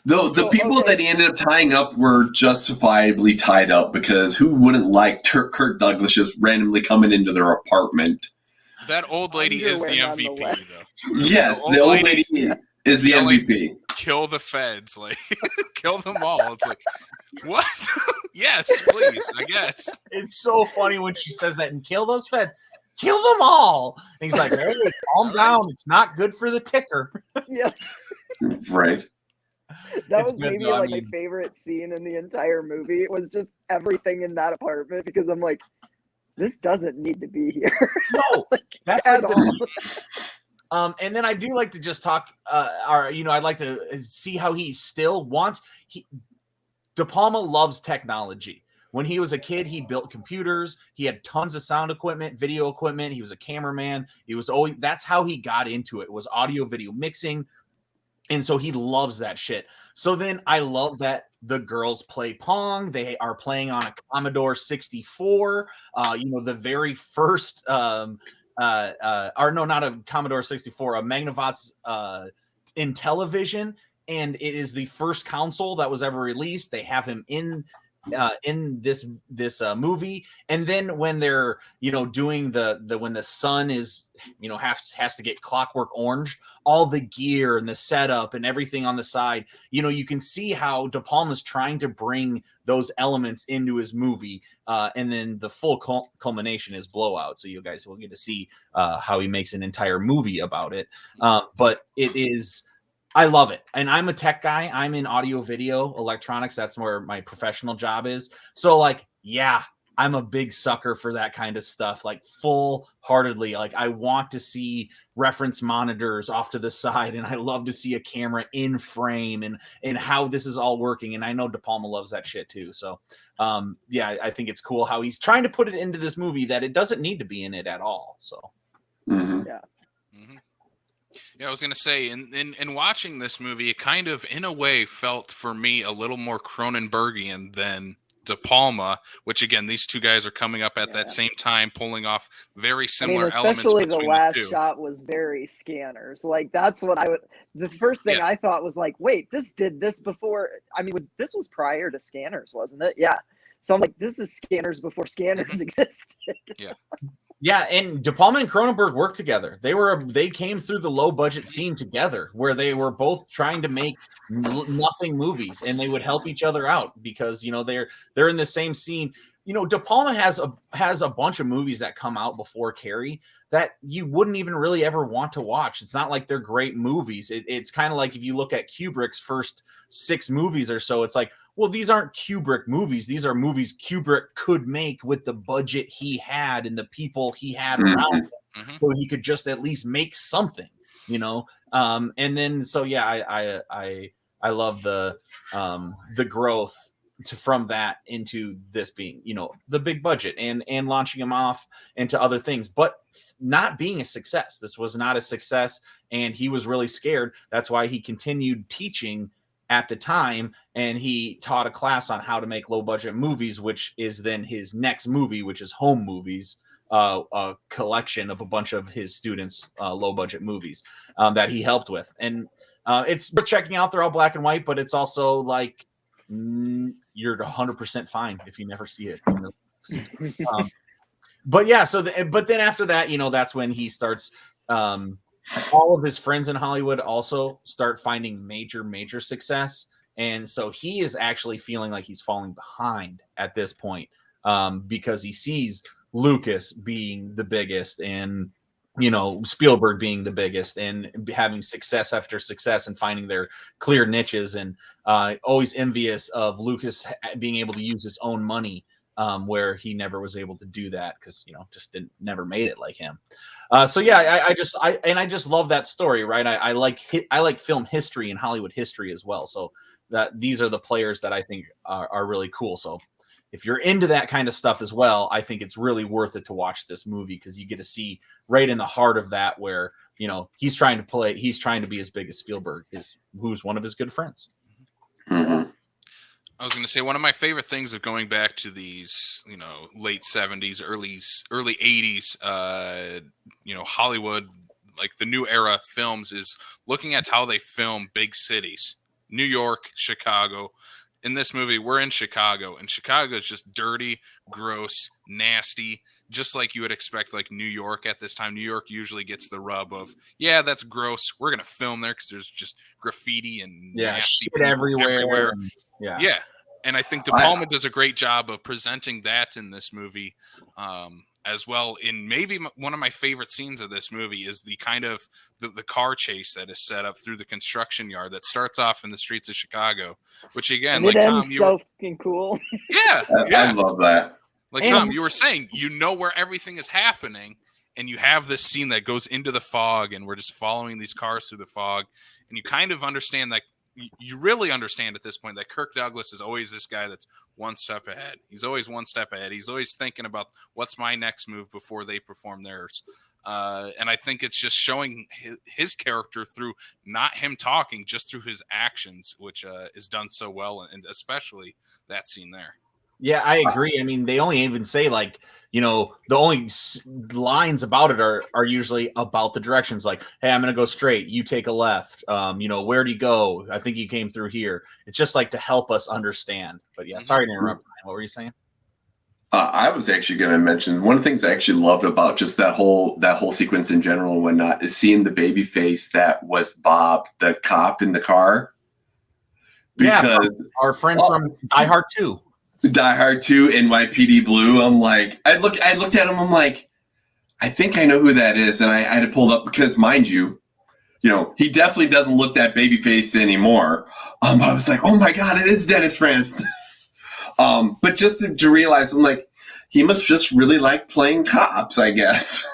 The people that he ended up tying up were justifiably tied up, because who wouldn't like Kirk Douglas just randomly coming into their apartment? That old lady is the MVP, though. Yes, the old lady is the MVP. Kill the feds, like kill them all. It's like, what? Yes, please, I guess. It's so funny when she says that, and kill those feds. Kill them all. And he's like, hey, calm down. It's not good for the ticker. Yeah. Right. That was maybe like my favorite scene in the entire movie. It was just everything in that apartment, because I'm like, this doesn't need to be here. No, like, that's at all. And then I do like to just talk, I'd like to see how he still wants. DePalma loves technology. When he was a kid, he built computers. He had tons of sound equipment, video equipment. He was a cameraman. That's how he got into it, was audio video mixing. And so he loves that shit. So then I love that the girls play Pong. They are playing on a Commodore 64. The very first, not a Commodore 64, a Magnavox Intellivision. And it is the first console that was ever released. They have him in this movie. And then when they're doing when the sun is has to get clockwork orange, all the gear and the setup and everything on the side, you can see how DePalma's trying to bring those elements into his movie, and then the full culmination is Blowout, so you guys will get to see how he makes an entire movie about it. But it is, I love it. And I'm a tech guy. I'm in audio video electronics. That's where my professional job is. So like, yeah, I'm a big sucker for that kind of stuff, like full heartedly. Like I want to see reference monitors off to the side, and I love to see a camera in frame and how this is all working. And I know DePalma loves that shit too. So I think it's cool how he's trying to put it into this movie that it doesn't need to be in it at all. So yeah. Mm-hmm. Yeah, I was gonna say, in watching this movie, it kind of, in a way, felt for me a little more Cronenbergian than De Palma, which again, these two guys are coming up at that same time, pulling off very similar elements. Especially the last shot was very Scanners. Like that's what the first thing I thought was like, wait, this did this before. I mean, this was prior to Scanners, wasn't it? Yeah. So I'm like, this is Scanners before Scanners existed. Yeah. Yeah, and De Palma and Cronenberg worked together. They came through the low budget scene together, where they were both trying to make nothing movies, and they would help each other out because they're in the same scene. De Palma has a bunch of movies that come out before Carrie that you wouldn't even really ever want to watch. It's not like they're great movies. It's kind of like if you look at Kubrick's first 6 movies or so, it's like, well, these aren't Kubrick movies. These are movies Kubrick could make with the budget he had and the people he had around him. Mm-hmm. So he could just at least make something, And then, so yeah, I love the growth from that into this being, the big budget and launching him off into other things, but not being a success. This was not a success, and he was really scared. That's why he continued teaching at the time, and he taught a class on how to make low budget movies, which is then his next movie, which is Home Movies, a collection of a bunch of his students' low budget movies that he helped with. And it's worth checking out. They're all black and white, but it's also like you're 100% fine if you never see it. But yeah, but then after that, that's when he starts all of his friends in Hollywood also start finding major success. And so he is actually feeling like he's falling behind at this point, because he sees Lucas being the biggest and, Spielberg being the biggest and having success after success and finding their clear niches, and always envious of Lucas being able to use his own money, where he never was able to do that because, just never made it like him. So yeah, I just love that story, right? I like film history and Hollywood history as well. So that these are the players that I think are really cool. So if you're into that kind of stuff as well, I think it's really worth it to watch this movie, because you get to see right in the heart of that where, he's trying to be as big as Spielberg, who's one of his good friends. Mm-hmm. I was going to say, one of my favorite things of going back to these, late 70s, early 80s, Hollywood, like the new era films, is looking at how they film big cities, New York, Chicago. In this movie, we're in Chicago, and Chicago is just dirty, gross, nasty, just like you would expect, like New York at this time. New York usually gets the rub of, yeah, that's gross. We're going to film there because there's just graffiti and nasty shit everywhere. Yeah. And I think DePalma does a great job of presenting that in this movie as well. In maybe one of my favorite scenes of this movie is the kind of the car chase that is set up through the construction yard that starts off in the streets of Chicago, which again, and like it Tom, ends so fucking cool. Yeah. I love that. Like Tom, you were saying, where everything is happening, and you have this scene that goes into the fog, and we're just following these cars through the fog, and you kind of understand that. You really understand at this point that Kirk Douglas is always this guy that's one step ahead. He's always one step ahead. He's always thinking about what's my next move before they perform theirs. And I think it's just showing his character through not him talking, just through his actions, which is done so well, and especially that scene there. Yeah, I agree. I mean, they only even say like, the only lines about it are usually about the directions. Like, hey, I'm going to go straight. You take a left. Where do you go? I think you came through here. It's just like to help us understand. But yeah, sorry to interrupt. What were you saying? I was actually going to mention one of the things I actually loved about just that whole sequence in general and whatnot is seeing the baby face that was Bob, the cop in the car. Because our friend from Die Hard 2. Die Hard 2, NYPD Blue. I'm like, I looked at him. I'm like, I think I know who that is, and I had to pull it up because, mind you, he definitely doesn't look that baby face anymore. But I was like, oh my god, it is Dennis Franz. But just to realize, I'm like, he must just really like playing cops, I guess.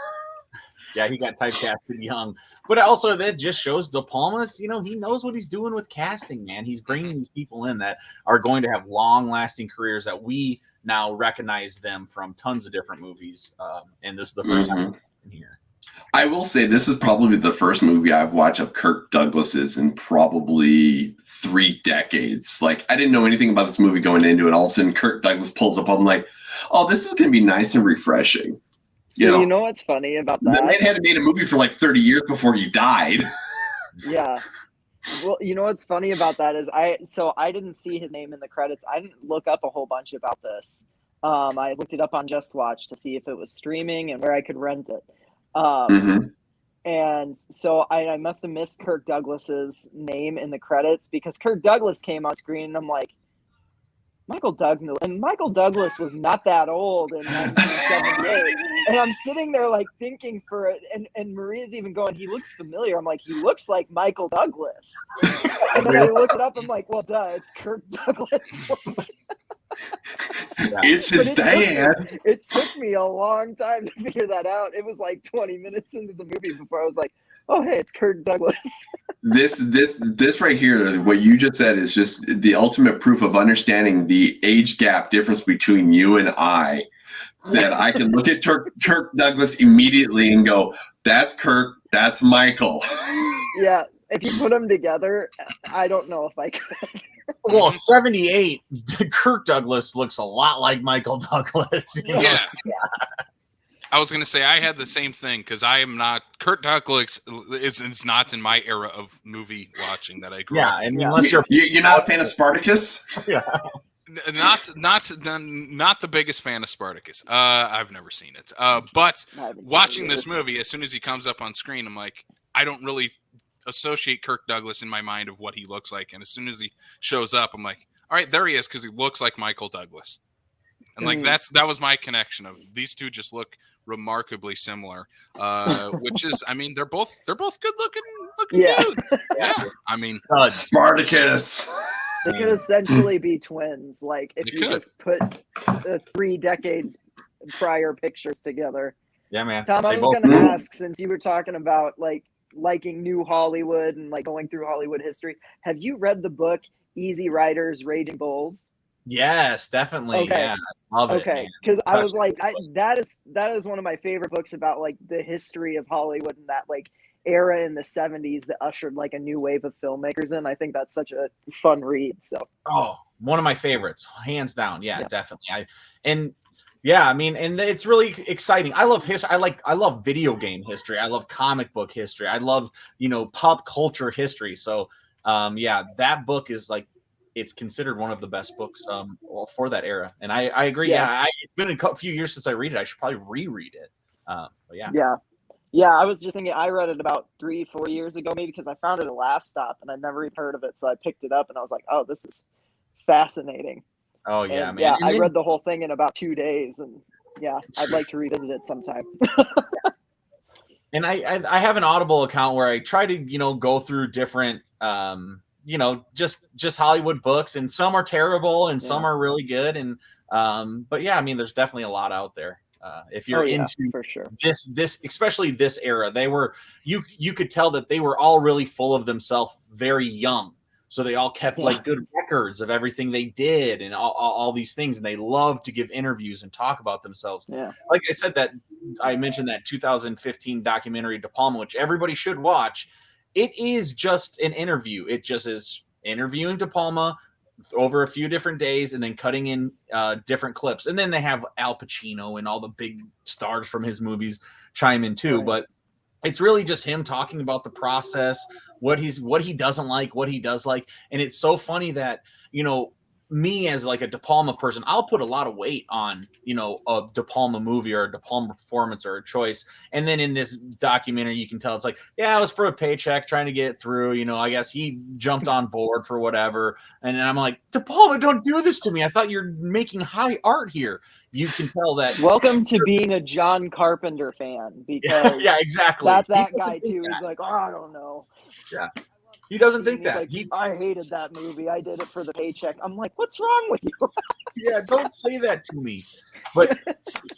Yeah, he got typecasted young. But also that just shows DePalma's, he knows what he's doing with casting, man. He's bringing these people in that are going to have long-lasting careers that we now recognize them from tons of different movies. And this is the first time in here. I will say this is probably the first movie I've watched of Kirk Douglas's in probably 3 decades. Like, I didn't know anything about this movie going into it. All of a sudden, Kirk Douglas pulls up. I'm like, oh, this is going to be nice and refreshing. So you know what's funny about that? The man had made a movie for like 30 years before he died. Yeah. Well, you know what's funny about that is I didn't see his name in the credits. I didn't look up a whole bunch about this. I looked it up on Just Watch to see if it was streaming and where I could rent it. And so I must have missed Kirk Douglas's name in the credits because Kirk Douglas came on screen and I'm like, Michael Douglas was not that old in 1978. And I'm sitting there like thinking for it, and Maria's even going, he looks familiar. I'm like, he looks like Michael Douglas. And then I look it up, I'm like, well, duh, it's Kirk Douglas. It's his dad. It took me a long time to figure that out. It was like 20 minutes into the movie before I was like, oh, hey, it's Kirk Douglas. This right here, what you just said is just the ultimate proof of understanding the age gap difference between you and I. That I can look at Kirk Douglas immediately and go, that's Kirk, that's Michael. Yeah, if you put them together, I don't know if I could. Well, 78, Kirk Douglas looks a lot like Michael Douglas. Yeah. I was going to say I had the same thing because I am not – Kirk Douglas is not in my era of movie watching that I grew up. Yeah, and unless you're not a fan of Spartacus? Yeah. Not the biggest fan of Spartacus. I've never seen it. But watching this movie, as soon as he comes up on screen, I'm like, I don't really associate Kirk Douglas in my mind of what he looks like. And as soon as he shows up, I'm like, all right, there he is, because he looks like Michael Douglas. And like that was my connection of these two just look remarkably similar. Which is, I mean, they're both good looking dudes. Yeah. I mean, Spartacus. They could essentially be twins. Like if you just put the 3 decades prior pictures together. Yeah, man. Tom, I was going to ask, since you were talking about like liking new Hollywood and like going through Hollywood history, have you read the book Easy Riders, Raging Bulls? Yes, definitely. Okay. Yeah, I love it. Okay, because I was like, that is one of my favorite books about like the history of Hollywood and that like era in the 70s that ushered like a new wave of filmmakers in. I think that's such a fun read. So one of my favorites, hands down. Yeah. Definitely. I mean, and it's really exciting. I love history. I love video game history. I love comic book history. I love, pop culture history. So that book is like, it's considered one of the best books for that era. And I agree. Yeah. It's been a few years since I read it. I should probably reread it. But yeah. Yeah, I was just thinking, I read it about 3-4 years ago, maybe, because I found it at Last Stop and I'd never even heard of it. So I picked it up and I was like, oh, this is fascinating. Oh, yeah, and, man. Yeah, and I read the whole thing in about 2 days. And yeah, I'd like to revisit it sometime. And I have an Audible account where I try to, go through different, just Hollywood books, and some are terrible and some are really good. And, but yeah, I mean, there's definitely a lot out there. If you're into for sure. this, especially this era, they were, you could tell that they were all really full of themselves very young. So they all kept like good records of everything they did and all these things. And they loved to give interviews and talk about themselves. Yeah. Like I said, that I mentioned that 2015 documentary DePalma, which everybody should watch. It is just an interview. It just is interviewing DePalma over a few different days and then cutting in different clips. And then they have Al Pacino and all the big stars from his movies chime in too. Right. But it's really just him talking about the process, what he doesn't like, what he does like. And it's so funny that, me as like a DePalma person, I'll put a lot of weight on, a DePalma movie or a DePalma performance or a choice. And then in this documentary, you can tell it's like, yeah, it was for a paycheck trying to get through, I guess he jumped on board for whatever. And then I'm like, DePalma, don't do this to me. I thought you're making high art here. You can tell that. Welcome to being a John Carpenter fan, because yeah, exactly. That's that guy too. He's like, oh, I don't know. Yeah. He doesn't think that. Like, I hated that movie. I did it for the paycheck. I'm like, what's wrong with you? Yeah, don't say that to me. But,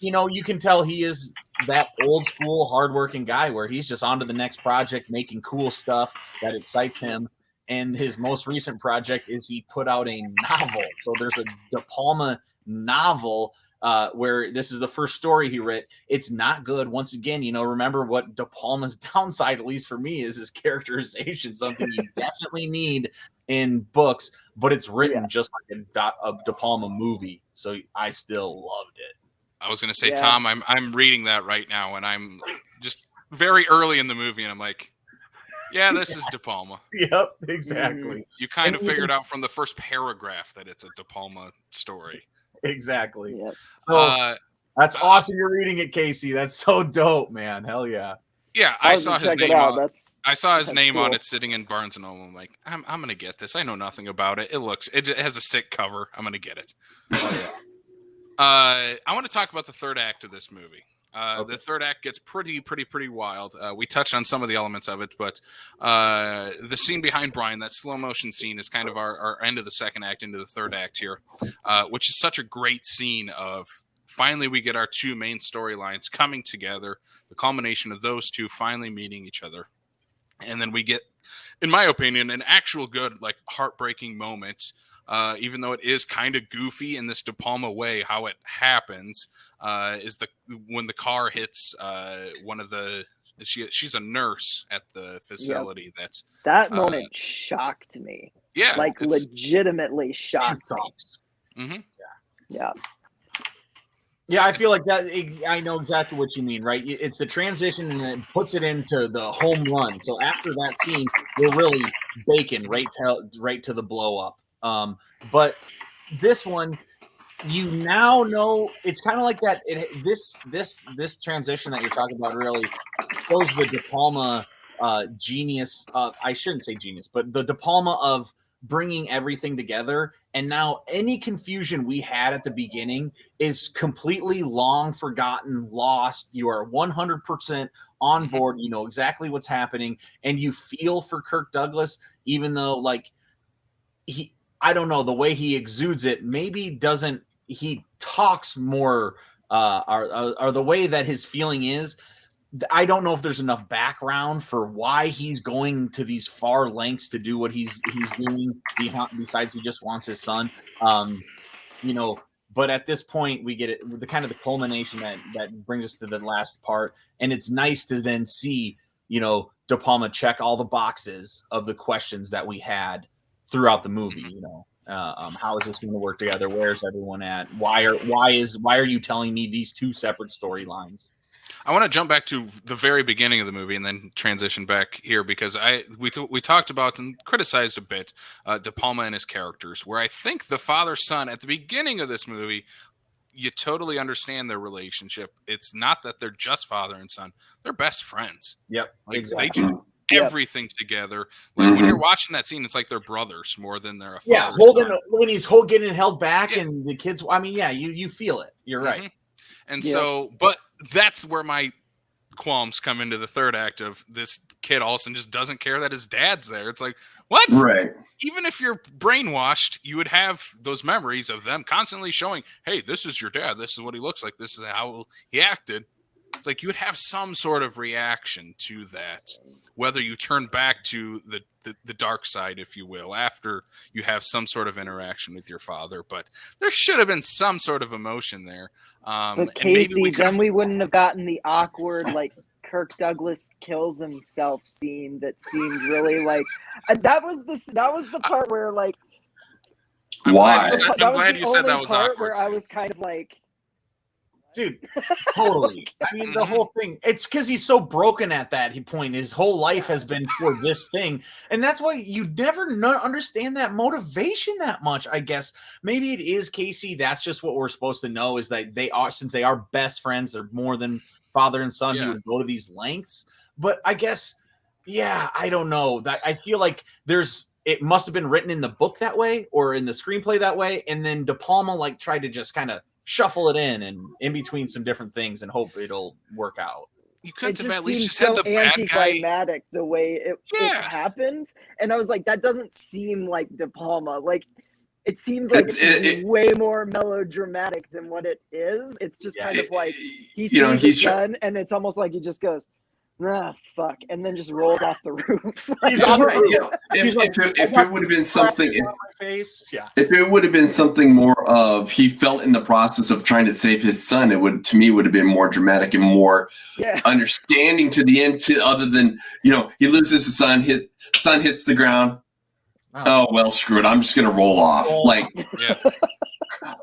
you can tell he is that old school, hardworking guy where he's just on to the next project, making cool stuff that excites him. And his most recent project is he put out a novel. So there's a DePalma novel where this is the first story he wrote. It's not good. Once again, remember what DePalma's downside, at least for me, is his characterization, something you definitely need in books, but it's written just like a DePalma movie. So I still loved it. I was going to say, Tom, I'm reading that right now, and I'm just very early in the movie, and I'm like, yeah, this is DePalma. Yep, exactly. You kind of figured out from the first paragraph that it's a DePalma story. Exactly. Yep. So that's awesome. You're reading it, Casey. That's so dope, man. Hell yeah. Yeah, I saw his name on. I saw his name cool. on it sitting in Barnes and Noble. I'm like, I'm gonna get this. I know nothing about it. It has a sick cover. I'm gonna get it. I want to talk about the third act of this movie. The third act gets pretty wild. We touched on some of the elements of it, but the scene behind Brian, that slow motion scene, is kind of our end of the second act into the third act here, which is such a great scene of finally we get our two main storylines coming together, the culmination of those two finally meeting each other. And then we get, in my opinion, an actual good, like, heartbreaking moment. Even though it is kind of goofy in this DePalma way, how it happens is when the car hits one of the she's a nurse at the facility. Yep. That moment shocked me. Yeah, like legitimately shocked me. Mm-hmm. Yeah, I feel like that. I know exactly what you mean, right? It's the transition and it puts it into the home run. So after that scene, we're really baking right to the blow up. But this one, you now know, it's kind of like that. This transition that you're talking about really shows the DePalma genius. I shouldn't say genius, but the DePalma of bringing everything together. And now any confusion we had at the beginning is completely long forgotten, lost. You are 100% on board. You know exactly what's happening, and you feel for Kirk Douglas, even though like I don't know, the way he exudes it maybe doesn't. He talks more, or the way that his feeling is. I don't know if there's enough background for why he's going to these far lengths to do what he's doing. Besides, he just wants his son. You know, but at this point, we get it. The kind of the culmination that brings us to the last part, and it's nice to then see, DePalma check all the boxes of the questions that we had throughout the movie. How is this going to work together? Where's everyone at? Why are you telling me these two separate storylines? I want to jump back to the very beginning of the movie and then transition back here because we talked about and criticized a bit DePalma and his characters, where I think the father-son at the beginning of this movie, you totally understand their relationship. It's not that they're just father and son; they're best friends. Yep, like exactly. They do everything together. Like when you're watching that scene, it's like they're brothers more than they're a father. When he's getting held back and the kids. I mean, you feel it. You're right. And so, but that's where my qualms come into the third act of this kid all of a sudden just doesn't care that his dad's there. It's like, what? Right. Even if you're brainwashed, you would have those memories of them constantly showing, hey, this is your dad. This is what he looks like. This is how he acted. It's like you would have some sort of reaction to that, whether you turn back to the dark side, if you will, after you have some sort of interaction with your father. But there should have been some sort of emotion there. But Casey, then we wouldn't have gotten the awkward, like, Kirk Douglas kills himself scene that seemed really like that was the part where like why? I'm glad you said that was awkward. Where I was kind of like, dude, totally. I mean, the whole thing, it's because he's so broken at that point. His whole life has been for this thing. And that's why you never understand that motivation that much, I guess. Maybe it is, Casey. That's just what we're supposed to know is that since they are best friends, they're more than father and son who would go to these lengths. But I guess, I don't know. That I feel like it must have been written in the book that way or in the screenplay that way. And then DePalma tried to just kind of shuffle it in between some different things and hope it'll work out. You couldn't have at least just so had the bad anticlimactic the way it happened, and I was like, that doesn't seem like DePalma. Like, it seems like it's way more melodramatic than what it is. It's just kind of like he sees his son, and it's almost like he just goes, fuck, and then just rolls off the roof. He's on if it would have been something, if it would have been something more of he felt in the process of trying to save his son, it would have been more dramatic and more understanding to the end. Other than he loses his son, his son hits the ground. Oh well, screw it. I'm just gonna roll off.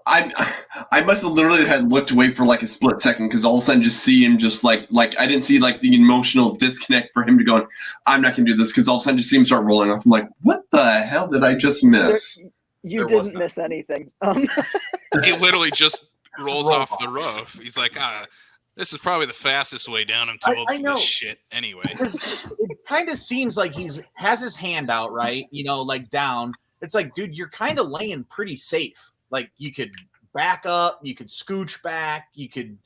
I must have literally had looked away for like a split second because all of a sudden just see him just like I didn't see like the emotional disconnect for him to go, I'm not gonna do this, because all of a sudden just see him start rolling off. I'm like, what the hell did I just miss? You didn't miss anything. He literally just rolls off the roof. He's like, this is probably the fastest way down. I'm too old for this shit anyway. It kind of seems like has his hand out, right? Like down. It's like, dude, you're kind of laying pretty safe. Like you could back up, you could scooch back, you could,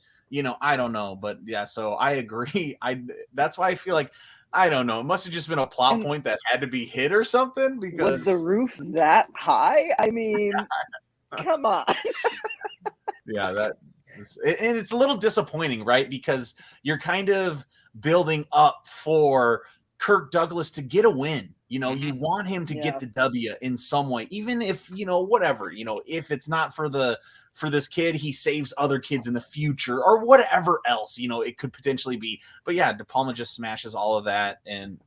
I don't know. But yeah, so I agree. That's why I feel like, I don't know. It must have just been a plot point that had to be hit or something. Because was the roof that high? I mean, come on. And it's a little disappointing, right? Because you're kind of building up for Kirk Douglas to get a win. You want him to get the W in some way, even if, whatever, if it's not for this kid, he saves other kids in the future or whatever else, it could potentially be. But yeah, DePalma just smashes all of that and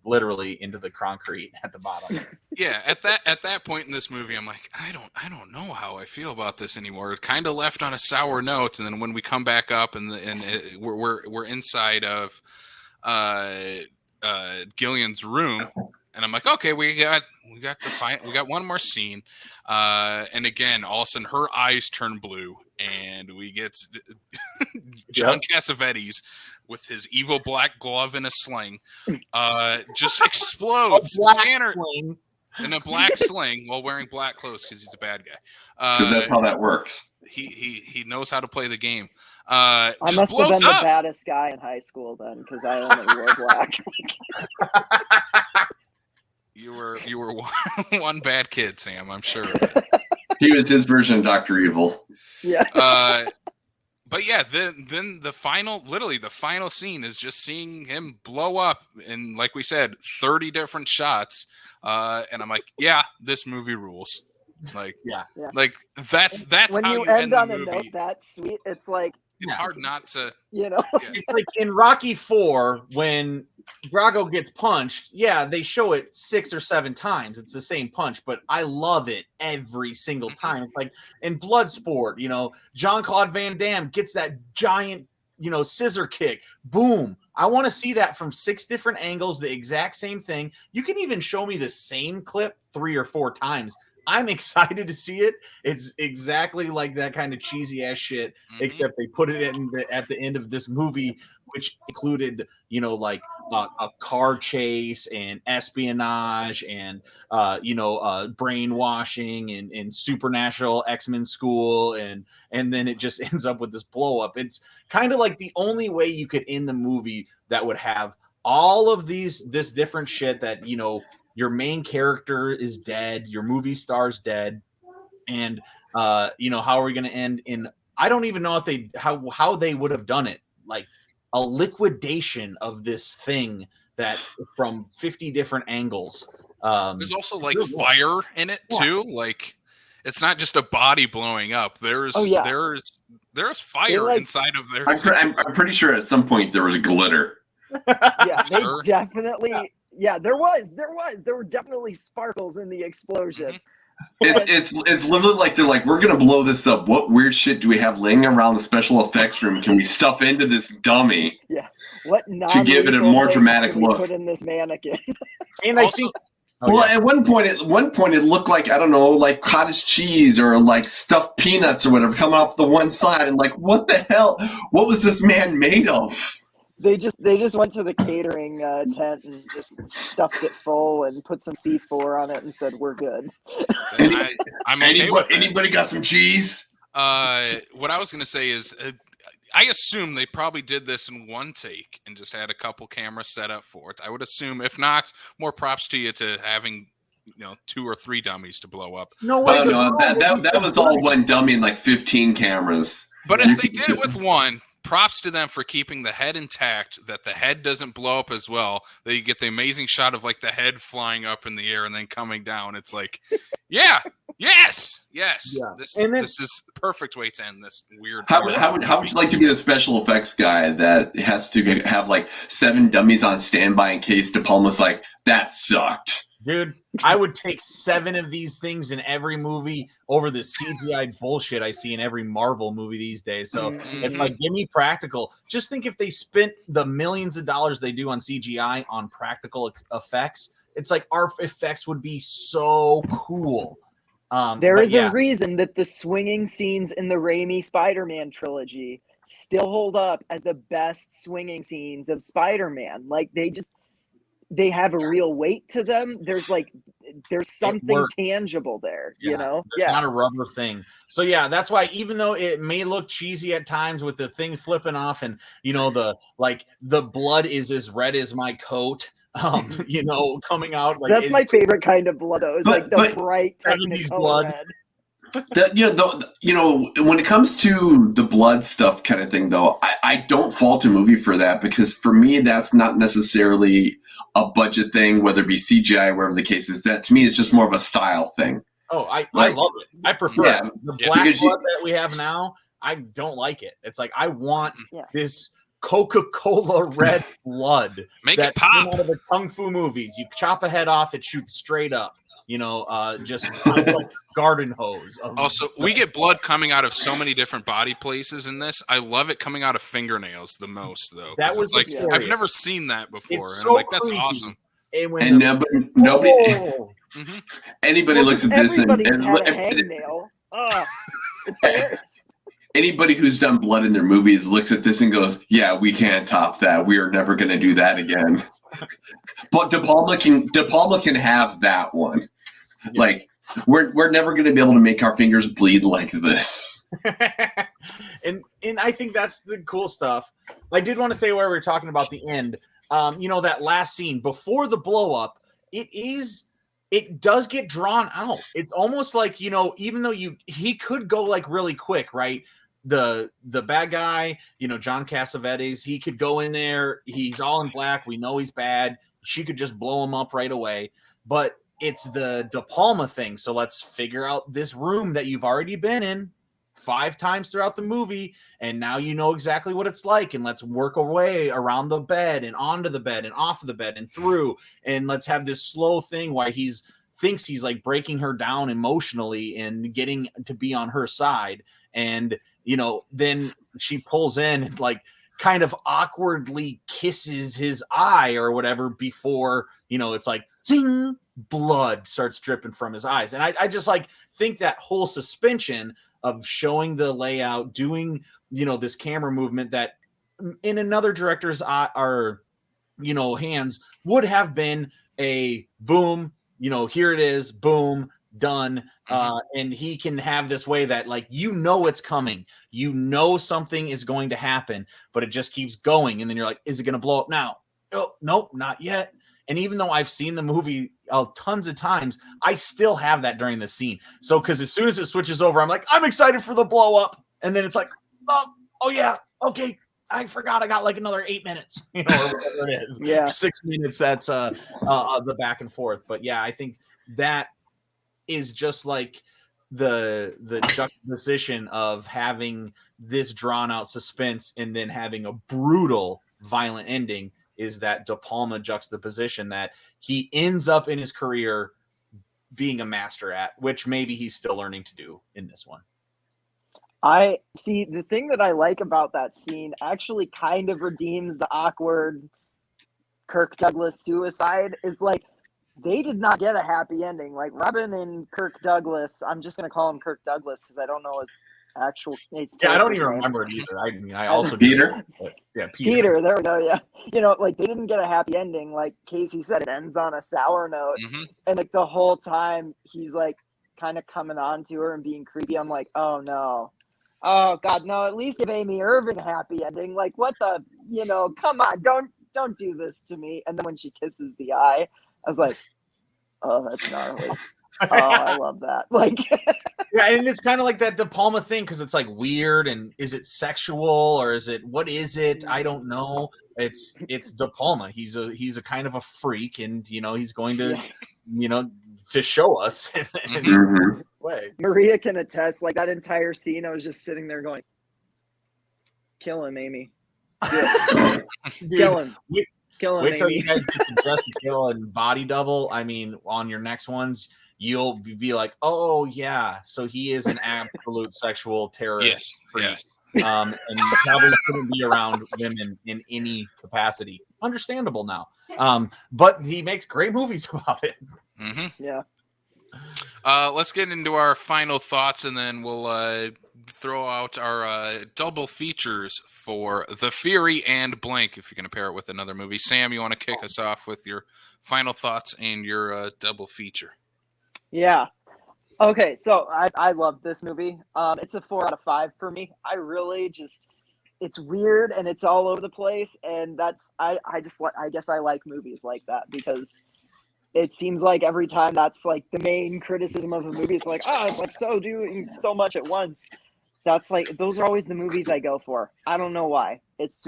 literally into the concrete at the bottom. Yeah. At that point in this movie, I'm like, I don't know how I feel about this anymore. It's kind of left on a sour note. And then when we come back up and we're inside of, Gillian's room, and I'm like, okay, we got the fight. We got one more scene, and again, all of a sudden, her eyes turn blue, and we get John Cassavetes with his evil black glove and a sling just explodes Scanner Sling. in a black sling while wearing black clothes because he's a bad guy. Because that's how that works. He knows how to play the game. I Just must have blows been up. the baddest guy in high school then, because I only wore black. You were one bad kid, Sam. I'm sure. He was his version of Dr. Evil. Yeah. But yeah, then the final scene is just seeing him blow up in, like we said, 30 different shots. And I'm like, yeah, this movie rules. Like, Yeah. like that's When how you you end end the on a movie. note that sweet, it's like, It's hard not to. you know. Yeah. It's like in Rocky 4 when Drago gets punched. Yeah, they show it 6 or 7 times. It's the same punch, but I love it every single time. It's like in Bloodsport, you know, Jean-Claude Van Damme gets that giant, you know, scissor kick. Boom. I want to see that from 6 different angles, the exact same thing. You can even show me the same clip 3 or 4 times. I'm excited to see it. It's exactly like that kind of cheesy ass shit, except they put it at the end of this movie, which included, you know, like a car chase and espionage and brainwashing and supernatural X-Men school, and then it just ends up with this blow up. It's kind of like the only way you could end the movie that would have all of this different shit that, you know, your main character is dead, your movie star's dead, and you know, how are we going to end in? I don't even know if how they would have done it, like a liquidation of this thing that from 50 different angles. There's also like fire in it too. Like it's not just a body blowing up. There's fire like, inside of there. I'm pretty sure at some point there was glitter. Yeah, they Sure. definitely. Yeah, there were definitely sparkles in the explosion. It's literally like they're like, we're gonna blow this up. What weird shit do we have laying around the special effects room? Can we stuff into this dummy? Yeah, what To give it a more dramatic look. Put in this mannequin. And Also- I think At one point it looked like, I don't know, like cottage cheese or like stuffed peanuts or whatever coming off the one side, and like, what the hell? What was this man made of? They just went to the catering tent and just stuffed it full and put some C4 on it and said, "We're good." I'm okay with it. Anybody got some cheese? What I was going to say is, I assume they probably did this in one take and just had a couple cameras set up for it. I would assume, if not, more props to you to having 2 or 3 dummies to blow up. No, that was all one dummy and like 15 cameras. But if they did it with one, props to them for keeping the head intact, that the head doesn't blow up as well. That you get the amazing shot of like the head flying up in the air and then coming down. It's like, yes. Yeah. This is the perfect way to end this weird. How would you like to be the special effects guy that has to have like 7 dummies on standby in case DePalma's like, that sucked? Dude, I would take 7 of these things in every movie over the CGI bullshit I see in every Marvel movie these days. So if like, give me practical, just think if they spent the millions of dollars they do on CGI on practical effects, it's like our effects would be so cool. There is a reason that the swinging scenes in the Raimi Spider-Man trilogy still hold up as the best swinging scenes of Spider-Man. Like they have a real weight to them. There's something tangible there, you know? It's not a rubber thing. So yeah, that's why even though it may look cheesy at times with the thing flipping off and the blood is as red as my coat, coming out like that's my favorite kind of blood though. It's like the bright Technicolor red. When it comes to the blood stuff kind of thing, though, I don't fault a movie for that, because for me, that's not necessarily a budget thing, whether it be CGI or whatever the case is. That to me is just more of a style thing. Oh, I love it. I prefer it. The black blood that we have now, I don't like it. It's like I want this Coca-Cola red blood. Make it pop. Out of the Kung Fu movies. You chop a head off, it shoots straight up. Just like garden hose. Also, we get blood coming out of so many different body places in this. I love it coming out of fingernails the most, though. That was like I've never seen that before, it's and so I'm like, that's creepy. awesome. And nobody, anybody looks at this and everybody's had a hangnail. It's the worst. anybody who's done blood in their movies looks at this and goes, "Yeah, we can't top that. We are never going to do that again." But DePalma can have that one. Yeah. Like we're never going to be able to make our fingers bleed like this. and I think that's the cool stuff. I did want to say while we were talking about the end, that last scene before the blow up, it does get drawn out. It's almost like, even though he could go like really quick, right? The bad guy, John Cassavetes, he could go in there. He's all in black. We know he's bad. She could just blow him up right away. But it's the DePalma thing. So let's figure out this room that you've already been in 5 times throughout the movie, and now you know exactly what it's like, and let's work our way around the bed and onto the bed and off of the bed and through, and let's have this slow thing why thinks he's like breaking her down emotionally and getting to be on her side. And then she pulls in and like kind of awkwardly kisses his eye or whatever before it's like zing, blood starts dripping from his eyes. And I just like think that whole suspension of showing the layout, doing, this camera movement that in another director's hands would have been a boom, here it is, boom, done. And he can have this way that like, it's coming, something is going to happen, but it just keeps going. And then you're like, is it going to blow up now? Oh, nope, not yet. And even though I've seen the movie tons of times, I still have that during the scene. So, because as soon as it switches over, I'm like, I'm excited for the blow up. And then it's like, oh yeah, okay, I forgot I got like another 8 minutes, or whatever it is. Yeah. 6 minutes, that's the back and forth. But yeah, I think that is just like the juxtaposition of having this drawn out suspense and then having a brutal, violent ending. Is that DePalma juxtaposition that he ends up in his career being a master at, which maybe he's still learning to do in this one. I see the thing that I like about that scene actually kind of redeems the awkward Kirk Douglas suicide is like, they did not get a happy ending. Like Robin and Kirk Douglas, I'm just going to call him Kirk Douglas because I don't know his actual. I don't even remember it either. I also Peter. Yeah, Peter. There we go. Yeah, like they didn't get a happy ending. Like Casey said, it ends on a sour note, and like the whole time he's like kind of coming on to her and being creepy. I'm like, oh no, oh god, no! At least give Amy Irving a happy ending. Like what the, come on, don't do this to me. And then when she kisses the eye, I was like, oh, that's gnarly. Oh, I love that. Like, yeah, and it's kind of like that DePalma thing because it's like weird, and is it sexual or what is it? I don't know. It's DePalma. He's a kind of a freak, and he's going to to show us in a way. Maria can attest. Like that entire scene, I was just sitting there going, "Kill him, Amy. Kill him." Wait till you guys get to Dress to Kill and Body Double. I mean, on your next ones, you'll be like, oh yeah, so he is an absolute sexual terrorist. Yes. And probably shouldn't be around women in any capacity. Understandable now. But he makes great movies about it. Yeah. Let's get into our final thoughts, and then we'll throw out our double features for The Fury and blank, if you're going to pair it with another movie. Sam, you want to kick us off with your final thoughts and your double feature? Yeah. Okay, so I love this movie. It's a 4 out of 5 for me. I really just, it's weird and it's all over the place, and I guess I like movies like that because it seems like every time that's like the main criticism of a movie. It's like, it's like so doing so much at once. That's like, those are always the movies I go for. I don't know why. It's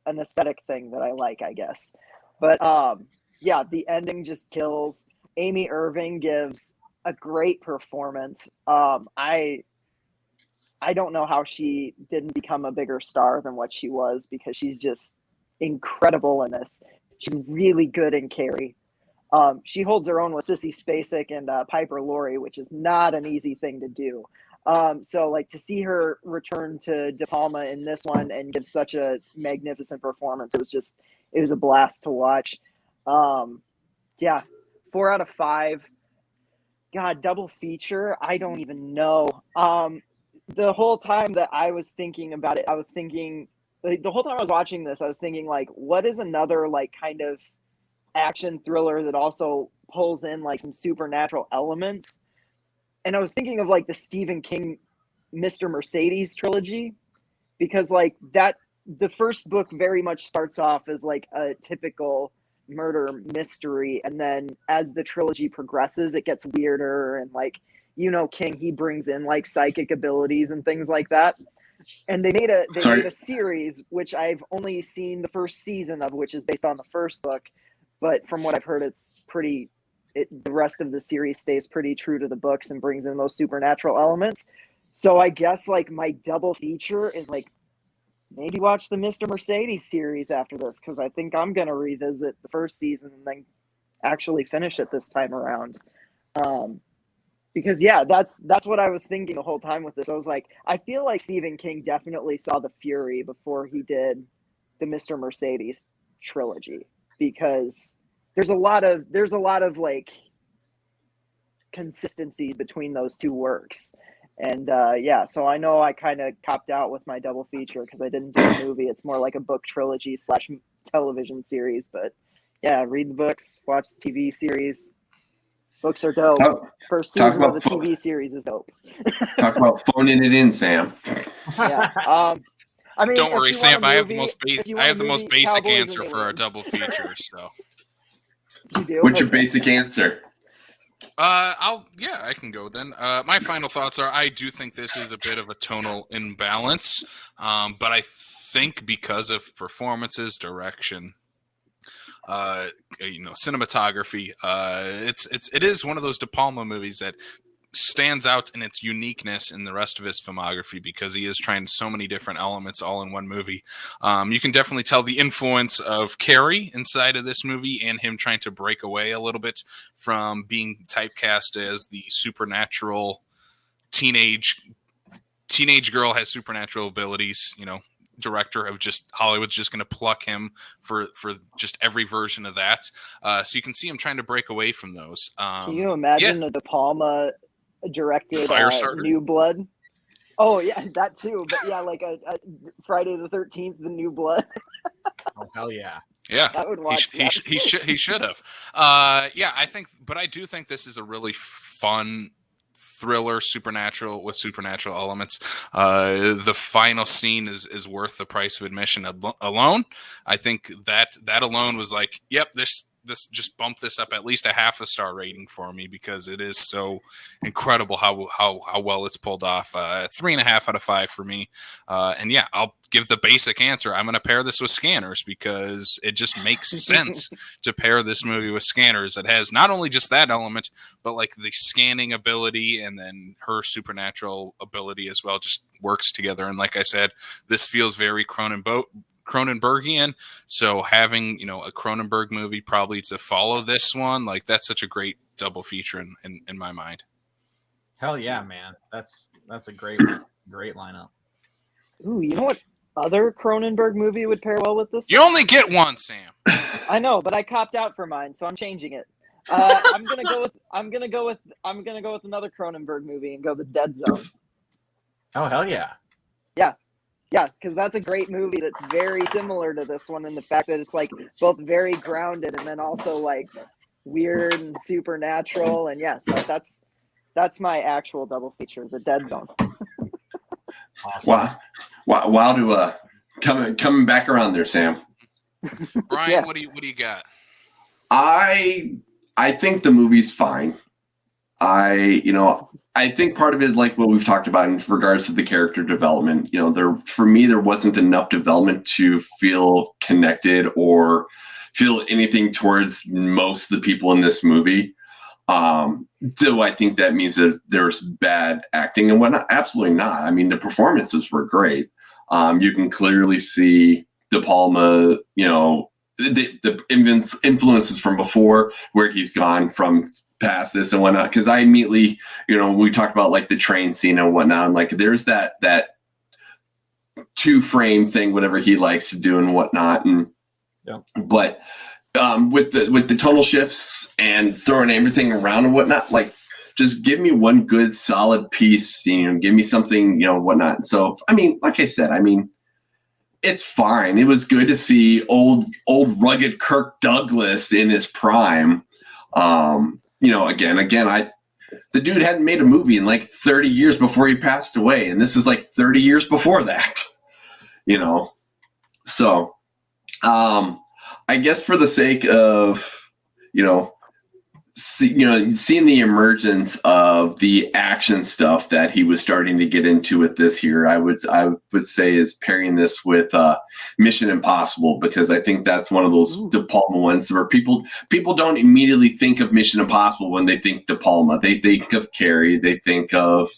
an aesthetic thing that I like, I guess. But yeah, the ending just kills. Amy Irving gives a great performance. I don't know how she didn't become a bigger star than what she was, because she's just incredible in this. She's really good in Carrie. She holds her own with Sissy Spacek and Piper Laurie, which is not an easy thing to do. So like to see her return to DePalma in this one and give such a magnificent performance, it was a blast to watch. Yeah, 4 out of 5. God, double feature. I don't even know. the whole time that I was thinking about it, I was thinking, like, the whole time I was watching this, I was thinking, like, what is another, like, kind of action thriller that also pulls in, like, some supernatural elements? And I was thinking of, like, the Stephen King Mr. Mercedes trilogy, because, like, that the first book very much starts off as, like, a typical murder mystery, and then as the trilogy progresses, it gets weirder, and, like, King, he brings in, like, psychic abilities and things like that. And they made a series, which I've only seen the first season of, which is based on the first book, but from what I've heard, the rest of the series stays pretty true to the books and brings in those supernatural elements. So I guess, like, my double feature is, like, maybe watch the Mr. Mercedes series after this, because I think I'm gonna revisit the first season and then actually finish it this time around. Because that's what I was thinking the whole time with this. I was like, I feel like Stephen King definitely saw The Fury before he did the Mr. Mercedes trilogy, because there's a lot of like consistencies between those two works. And so I know I kind of copped out with my double feature because I didn't do a movie. It's more like a book trilogy / television series. But yeah, read the books, watch the TV series. Books are dope. First season of the TV series is dope. Talk about phoning it in, Sam. Yeah. I mean, don't worry, Sam. I have the most basic Cowboys answer for our double feature. So, you do? What's your basic answer? I can go then. My final thoughts are: I do think this is a bit of a tonal imbalance, but I think because of performances, direction, cinematography, it is one of those DePalma movies that stands out in its uniqueness in the rest of his filmography because he is trying so many different elements all in one movie. You can definitely tell the influence of Carrie inside of this movie and him trying to break away a little bit from being typecast as the supernatural teenage girl has supernatural abilities, director of just Hollywood's just going to pluck him for just every version of that. So you can see him trying to break away from those. Can you imagine a De Palma directed Firestarter? New Blood? Oh yeah, that too. But yeah, like a Friday the 13th, the New Blood. Oh hell yeah! Yeah, I would watch he should have. I do think this is a really fun thriller supernatural elements. The final scene is worth the price of admission alone. I think that alone was like, yep, this just bumped this up at least a half a star rating for me because it is so incredible how well it's pulled off. 3.5 out of 5 for me. And yeah, I'll give the basic answer. I'm going to pair this with Scanners because it just makes sense to pair this movie with Scanners. It has not only just that element, but like the scanning ability and then her supernatural ability as well just works together. And like I said, this feels very Cronenbergian, so having a Cronenberg movie probably to follow this one, like that's such a great double feature in my mind. Hell yeah, man! That's a great lineup. Ooh, you know what other Cronenberg movie would pair well with this? You only get one, Sam. I know, but I copped out for mine, so I'm changing it. I'm gonna go with another Cronenberg movie and go The Dead Zone. Oh hell yeah! Yeah, because that's a great movie that's very similar to this one in the fact that it's like both very grounded and then also like weird and supernatural. And yes, that's my actual double feature, The Dead Zone. Awesome. Wow to coming back around there, Sam. Brian, Yeah. what do you got? I think the movie's fine. I think part of it, like what we've talked about in regards to the character development, for me, there wasn't enough development to feel connected or feel anything towards most of the people in this movie. So I think that means that there's bad acting and whatnot. Absolutely not. I mean, the performances were great. You can clearly see De Palma, the influences from before where he's gone from past this and whatnot, because I immediately, we talked about like the train scene and whatnot. I'm like, there's that 2-frame thing, whatever he likes to do and whatnot. And but with the tonal shifts and throwing everything around and whatnot, like just give me one good solid piece, give me something, whatnot. So, I mean, like I said, it's fine. It was good to see old rugged Kirk Douglas in his prime. The dude hadn't made a movie in like 30 years before he passed away, and this is like 30 years before that. So I guess for the sake of seeing the emergence of the action stuff that he was starting to get into with this here, I would say is pairing this with Mission Impossible, because I think that's one of those DePalma ones where people don't immediately think of Mission Impossible when they think DePalma. They think of Carrie, they think of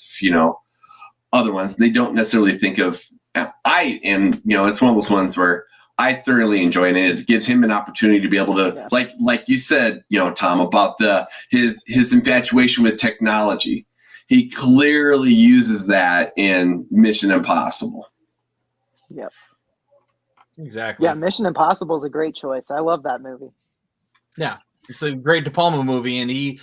other ones. They don't necessarily think of it's one of those ones where I thoroughly enjoy it, and it gives him an opportunity to be able to, like you said, Tom, about his infatuation with technology. He clearly uses that in Mission Impossible. Yep. Exactly. Yeah, Mission Impossible is a great choice. I love that movie. Yeah, it's a great DePalma movie, and he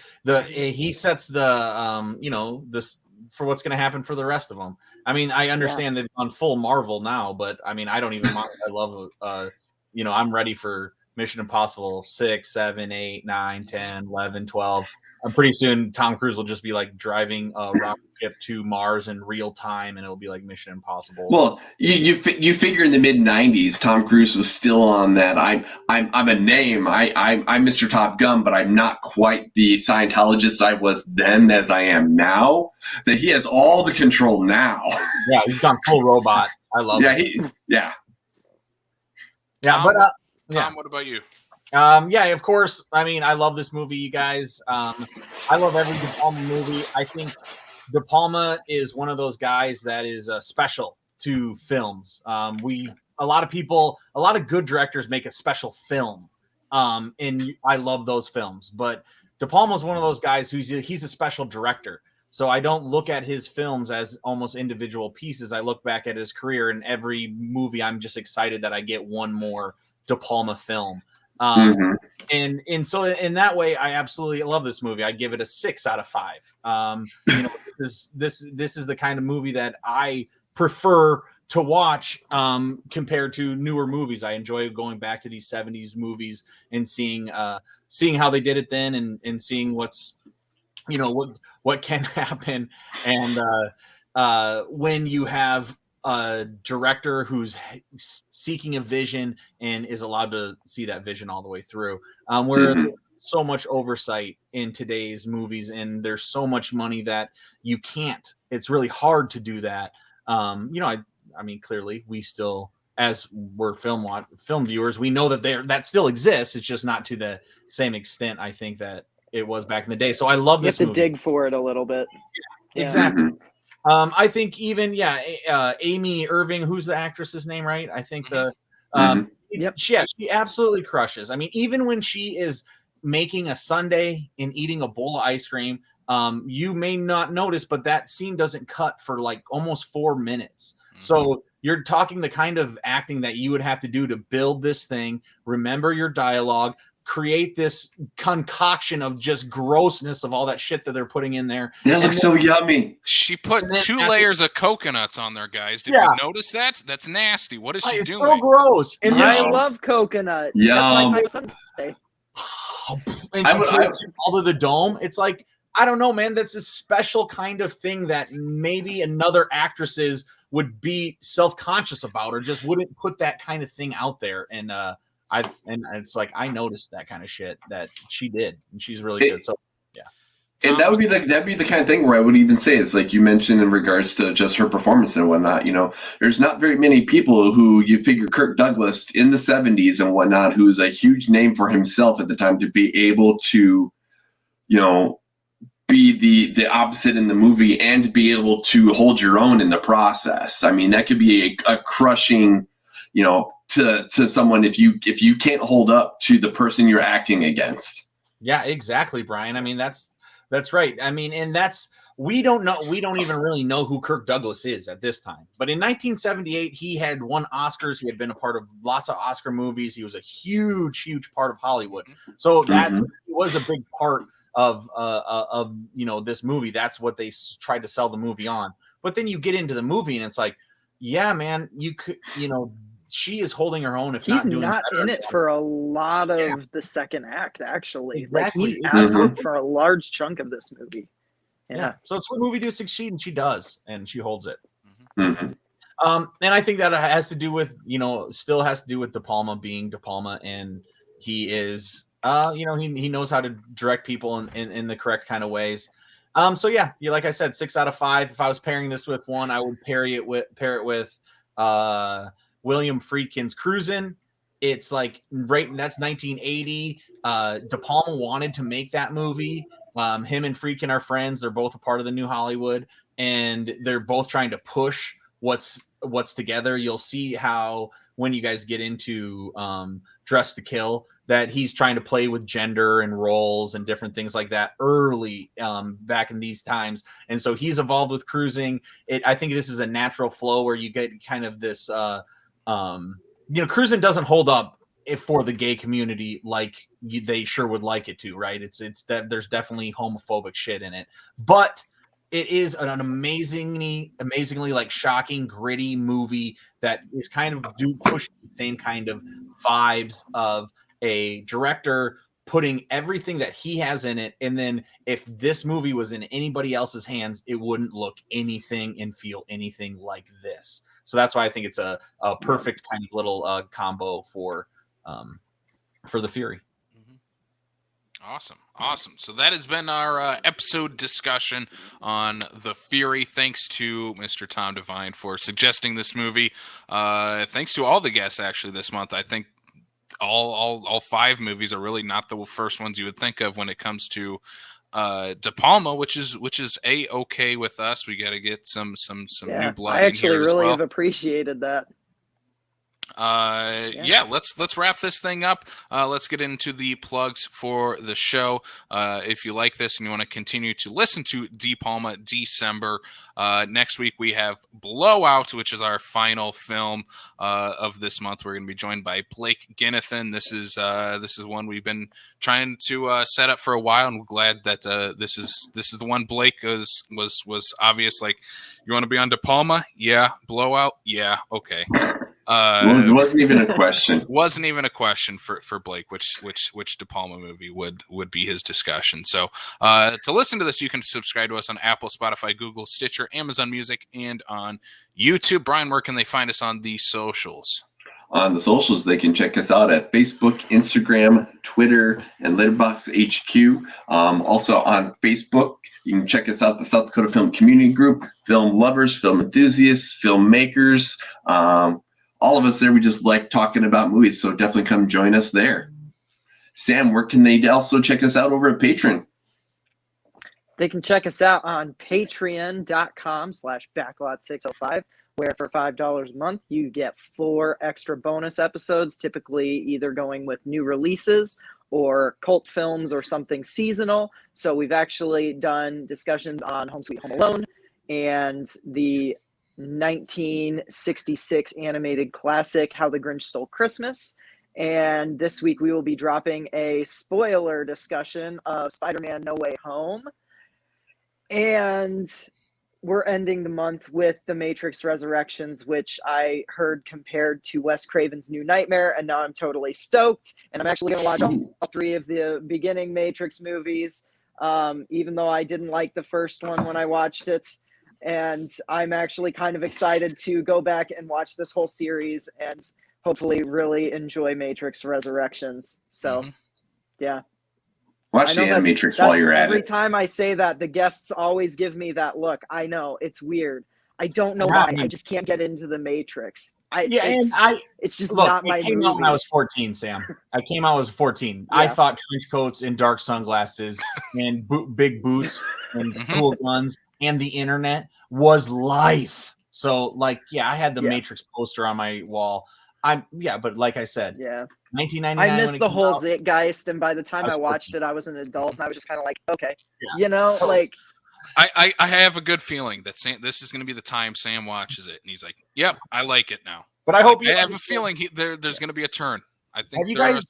sets the this for what's going to happen for the rest of them. I mean, I understand they've gone full Marvel now, but I mean, I don't even mind. I love, I'm ready for Mission Impossible 6, 7, 8, 9, 10, 11, 12. Pretty soon, Tom Cruise will just be like driving a rocket ship to Mars in real time, and it'll be like Mission Impossible. Well, you figure in the mid '90s, Tom Cruise was still on that. I'm a name. I'm Mr. Top Gun, but I'm not quite the Scientologist I was then as I am now. That he has all the control now. Yeah, he's gone full robot. I love it. Yeah. Tom, what about you? Of course. I mean, I love this movie, you guys. I love every De Palma movie. I think De Palma is one of those guys that is special to films. A lot of good directors make a special film, and I love those films. But De Palma is one of those guys he's a special director. So I don't look at his films as almost individual pieces. I look back at his career, and every movie I'm just excited that I get one more De Palma film. And so in that way, I absolutely love this movie. I give it a 6 out of 5. This is the kind of movie that I prefer to watch compared to newer movies. I enjoy going back to these 70s movies and seeing how they did it then, and seeing what's what can happen. And when you have a director who's seeking a vision and is allowed to see that vision all the way through, where there's so much oversight in today's movies, and there's so much money that you can't. It's really hard to do that. I mean, clearly, we still, as we're film viewers, we know that still exists. It's just not to the same extent, I think, that it was back in the day. So I love this movie. You have to dig for it a little bit. Yeah, exactly. I think even Amy Irving, who's the actress's name, right? I think she absolutely crushes. I mean, even when she is making a sundae and eating a bowl of ice cream, you may not notice, but that scene doesn't cut for like almost 4 minutes. So you're talking the kind of acting that you would have to do to build this thing, remember your dialogue, create this concoction of just grossness of all that shit that they're putting in there. That looks so yummy. She put 2 layers of coconuts on there, guys. Did you notice that? That's nasty. What is she doing? It's so gross. And I love coconut. Yum. That's my Sunday. And she puts it all to the dome. It's like, I don't know, man. That's a special kind of thing that maybe another actresses would be self-conscious about, or just wouldn't put that kind of thing out there. And it's like, I noticed that kind of shit that she did, and she's really good. So yeah. And that'd be the kind of thing where I would even say, is like you mentioned in regards to just her performance and whatnot, there's not very many people who you figure Kirk Douglas in the 70s and whatnot, who's a huge name for himself at the time, to be able to, be the opposite in the movie and be able to hold your own in the process. I mean, that could be a crushing, to someone if you can't hold up to the person you're acting against. Yeah, exactly, Brian. I mean, that's right. I mean, and we don't even really know who Kirk Douglas is at this time. But in 1978, he had won Oscars. He had been a part of lots of Oscar movies. He was a huge, huge part of Hollywood. So that was a big part of this movie. That's what they tried to sell the movie on. But then you get into the movie and it's like, yeah, man, you could, she is holding her own. If He's not doing not better in it than- for a lot of the second act, actually. Exactly. Like he's It's- absent for a large chunk of this movie. Yeah. So it's what movie to succeed, and she does, and she holds it. Mhm. And I think that has to do with, still has to do with DePalma being DePalma, and he is, he knows how to direct people in the correct kind of ways. So yeah, like I said, 6 out of 5. If I was pairing this with one, I would pair it with William Friedkin's Cruisin'. It's like that's 1980. DePalma wanted to make that movie. Him and Friedkin are friends. They're both a part of the New Hollywood, and they're both trying to push what's together. You'll see how when you guys get into Dress to Kill, that he's trying to play with gender and roles and different things like that early back in these times. And so he's evolved with Cruising. I think this is a natural flow where you get kind of this, Cruising doesn't hold up for the gay community like they sure would like it to, right? It's that there's definitely homophobic shit in it, but it is an amazingly like shocking, gritty movie that is kind of push the same kind of vibes of a director putting everything that he has in it. And then if this movie was in anybody else's hands, it wouldn't look anything and feel anything like this. So that's why I think it's a perfect kind of little combo for the Fury. Awesome. So that has been our episode discussion on The Fury. Thanks to Mr. Tom Devine for suggesting this movie. Thanks to all the guests actually this month. I think all 5 movies are really not the first ones you would think of when it comes to DePalma, which is okay with us. We got to get some new blood in here as well. I really have appreciated that. Let's wrap this thing up. Let's get into the plugs for the show. If you like this and you want to continue to listen to DePalma December, next week we have Blowout, which is our final film of this month. We're going to be joined by Blake Ginnathan. This is one we've been trying to set up for a while, and we're glad that this is the one. Blake was obvious. Like, you want to be on DePalma? Yeah. Blowout? Yeah. Okay. It wasn't even a question. Wasn't even a question for Blake, which DePalma movie would be his discussion. So to listen to this, you can subscribe to us on Apple, Spotify, Google, Stitcher, Amazon Music, and on YouTube. Brian, where can they find us on the socials? On the socials, they can check us out at Facebook, Instagram, Twitter, and Letterboxd HQ. Also on Facebook, you can check us out, the South Dakota Film Community Group, film lovers, film enthusiasts, filmmakers. All of us there, we just like talking about movies, so definitely come join us there. Sam, where can they also check us out over at Patreon? They can check us out on patreon.com/backlot605, where for $5 a month, you get 4 extra bonus episodes, typically either going with new releases or cult films or something seasonal. So we've actually done discussions on Home Sweet Home Alone and the 1966 animated classic How the Grinch Stole Christmas. And this week we will be dropping a spoiler discussion of Spider-Man No Way Home. And we're ending the month with The Matrix Resurrections, which I heard compared to Wes Craven's New Nightmare, and now I'm totally stoked. And I'm actually going to watch all 3 of the beginning Matrix movies, even though I didn't like the first one when I watched it. And I'm actually kind of excited to go back and watch this whole series and hopefully really enjoy Matrix Resurrections. So, yeah. Watch the Animatrix while you're at it. Every time I say that, the guests always give me that look. I know, it's weird. I don't know why. I just can't get into the Matrix. It's just not my movie. I came out when I was 14, Sam. I came out when I was 14. Yeah. I thought trench coats and dark sunglasses and big boots and cool guns and the internet was life. So, like, I had the Matrix poster on my wall. But like I said, 1999. I missed the whole Zeitgeist, and by the time I watched it, I was an adult, and I was just kind of like, okay, like. I have a good feeling that this is going to be the time Sam watches it, and he's like, "Yep, I like it now." But I hope I have a feeling there's going to be a turn. I think. I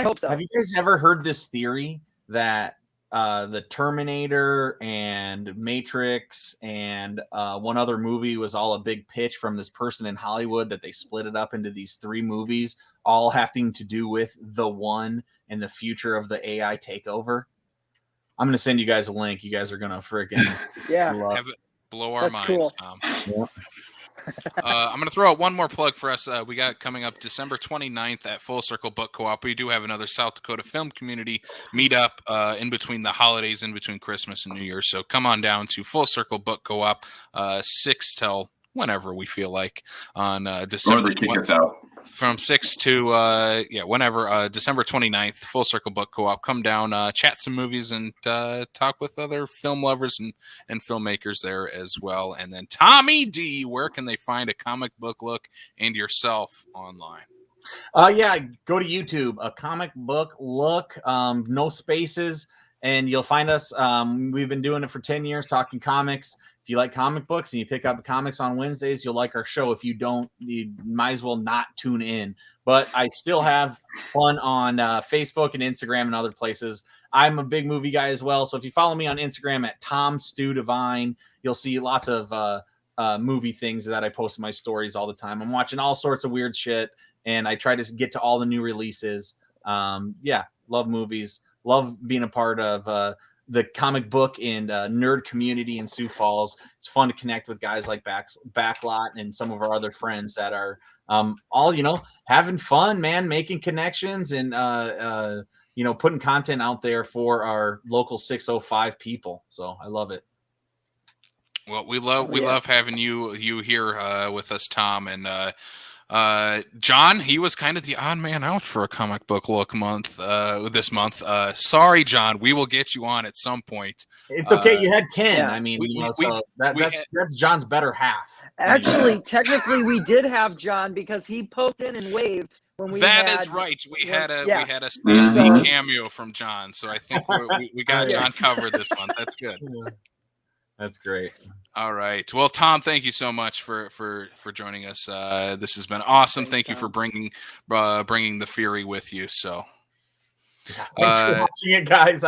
hope so. Have you guys ever heard this theory that the Terminator and Matrix and one other movie was all a big pitch from this person in Hollywood that they split it up into these 3 movies, all having to do with the one and the future of the AI takeover. I'm going to send you guys a link. You guys are going to freaking have it blow our That's minds. cool. Yeah. I'm going to throw out one more plug for us. We got coming up December 29th at Full Circle Book Co-op. We do have another South Dakota film community meetup in between the holidays, in between Christmas and New Year. So come on down to Full Circle Book Co-op, 6 till whenever we feel like on December. Or they kick us out. From 6 to whenever, December 29th, Full Circle Book Co-op. Come down, chat some movies, and talk with other film lovers and filmmakers there as well. And then Tommy D, where can they find a comic book look and yourself online? Yeah, go to YouTube, a comic book look, no spaces, and you'll find us. We've been doing it for 10 years, talking comics. If you like comic books and you pick up comics on Wednesdays, you'll like our show. If you don't, you might as well not tune in. But I still have fun on Facebook and Instagram and other places. I'm a big movie guy as well. So if you follow me on Instagram at TomStewDivine, you'll see lots of movie things that I post in my stories all the time. I'm watching all sorts of weird shit, and I try to get to all the new releases. Yeah, love movies. Love being a part of the comic book and nerd community in Sioux Falls. It's fun to connect with guys like Backlot and some of our other friends that are all, having fun, man, making connections and, putting content out there for our local 605 people. So I love it. Well, we love having you here with us, Tom, and John. He was kind of the odd man out for a comic book look month this month. Sorry, John. We will get you on at some point. It's okay. You had Ken. Yeah. I mean, that's John's better half. Actually, technically, we did have John because he poked in and waved when we. That is right. We had a Mhm. cameo from John, so I think we got John covered this month. That's good. That's great. All right. Well, Tom, thank you so much for joining us. This has been awesome. Thank you for bringing the Fury with you. So, thanks for watching it, guys.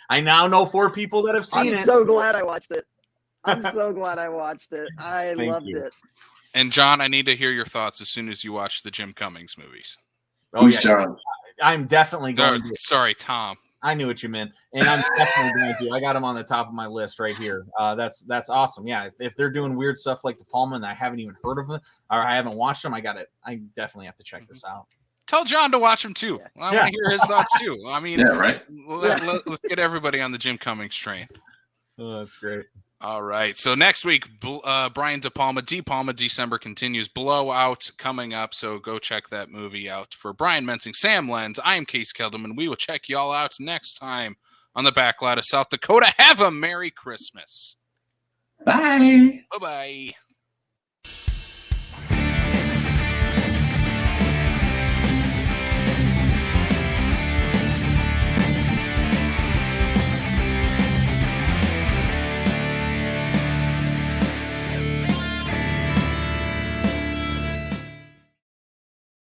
I now know 4 people that have seen it. I'm so glad I watched it. I'm so glad I watched it. I loved it. And John, I need to hear your thoughts as soon as you watch the Jim Cummings movies. Who's John? I'm definitely going to. Sorry, Tom. I knew what you meant, and I'm definitely going to. I got him on the top of my list right here. That's awesome. Yeah, if they're doing weird stuff like DePalma and I haven't even heard of them or I haven't watched them, I definitely have to check this out. Tell John to watch them too. I want to hear his thoughts too. I mean, yeah, right. Let's get everybody on the Jim Cummings train. Oh, that's great. All right. So next week, Brian DePalma, December continues. Blowout coming up. So go check that movie out. For Brian Mensing, Sam Lenz, I'm Case Kelderman. We will check y'all out next time on the Backlot of South Dakota. Have a Merry Christmas. Bye. Bye-bye.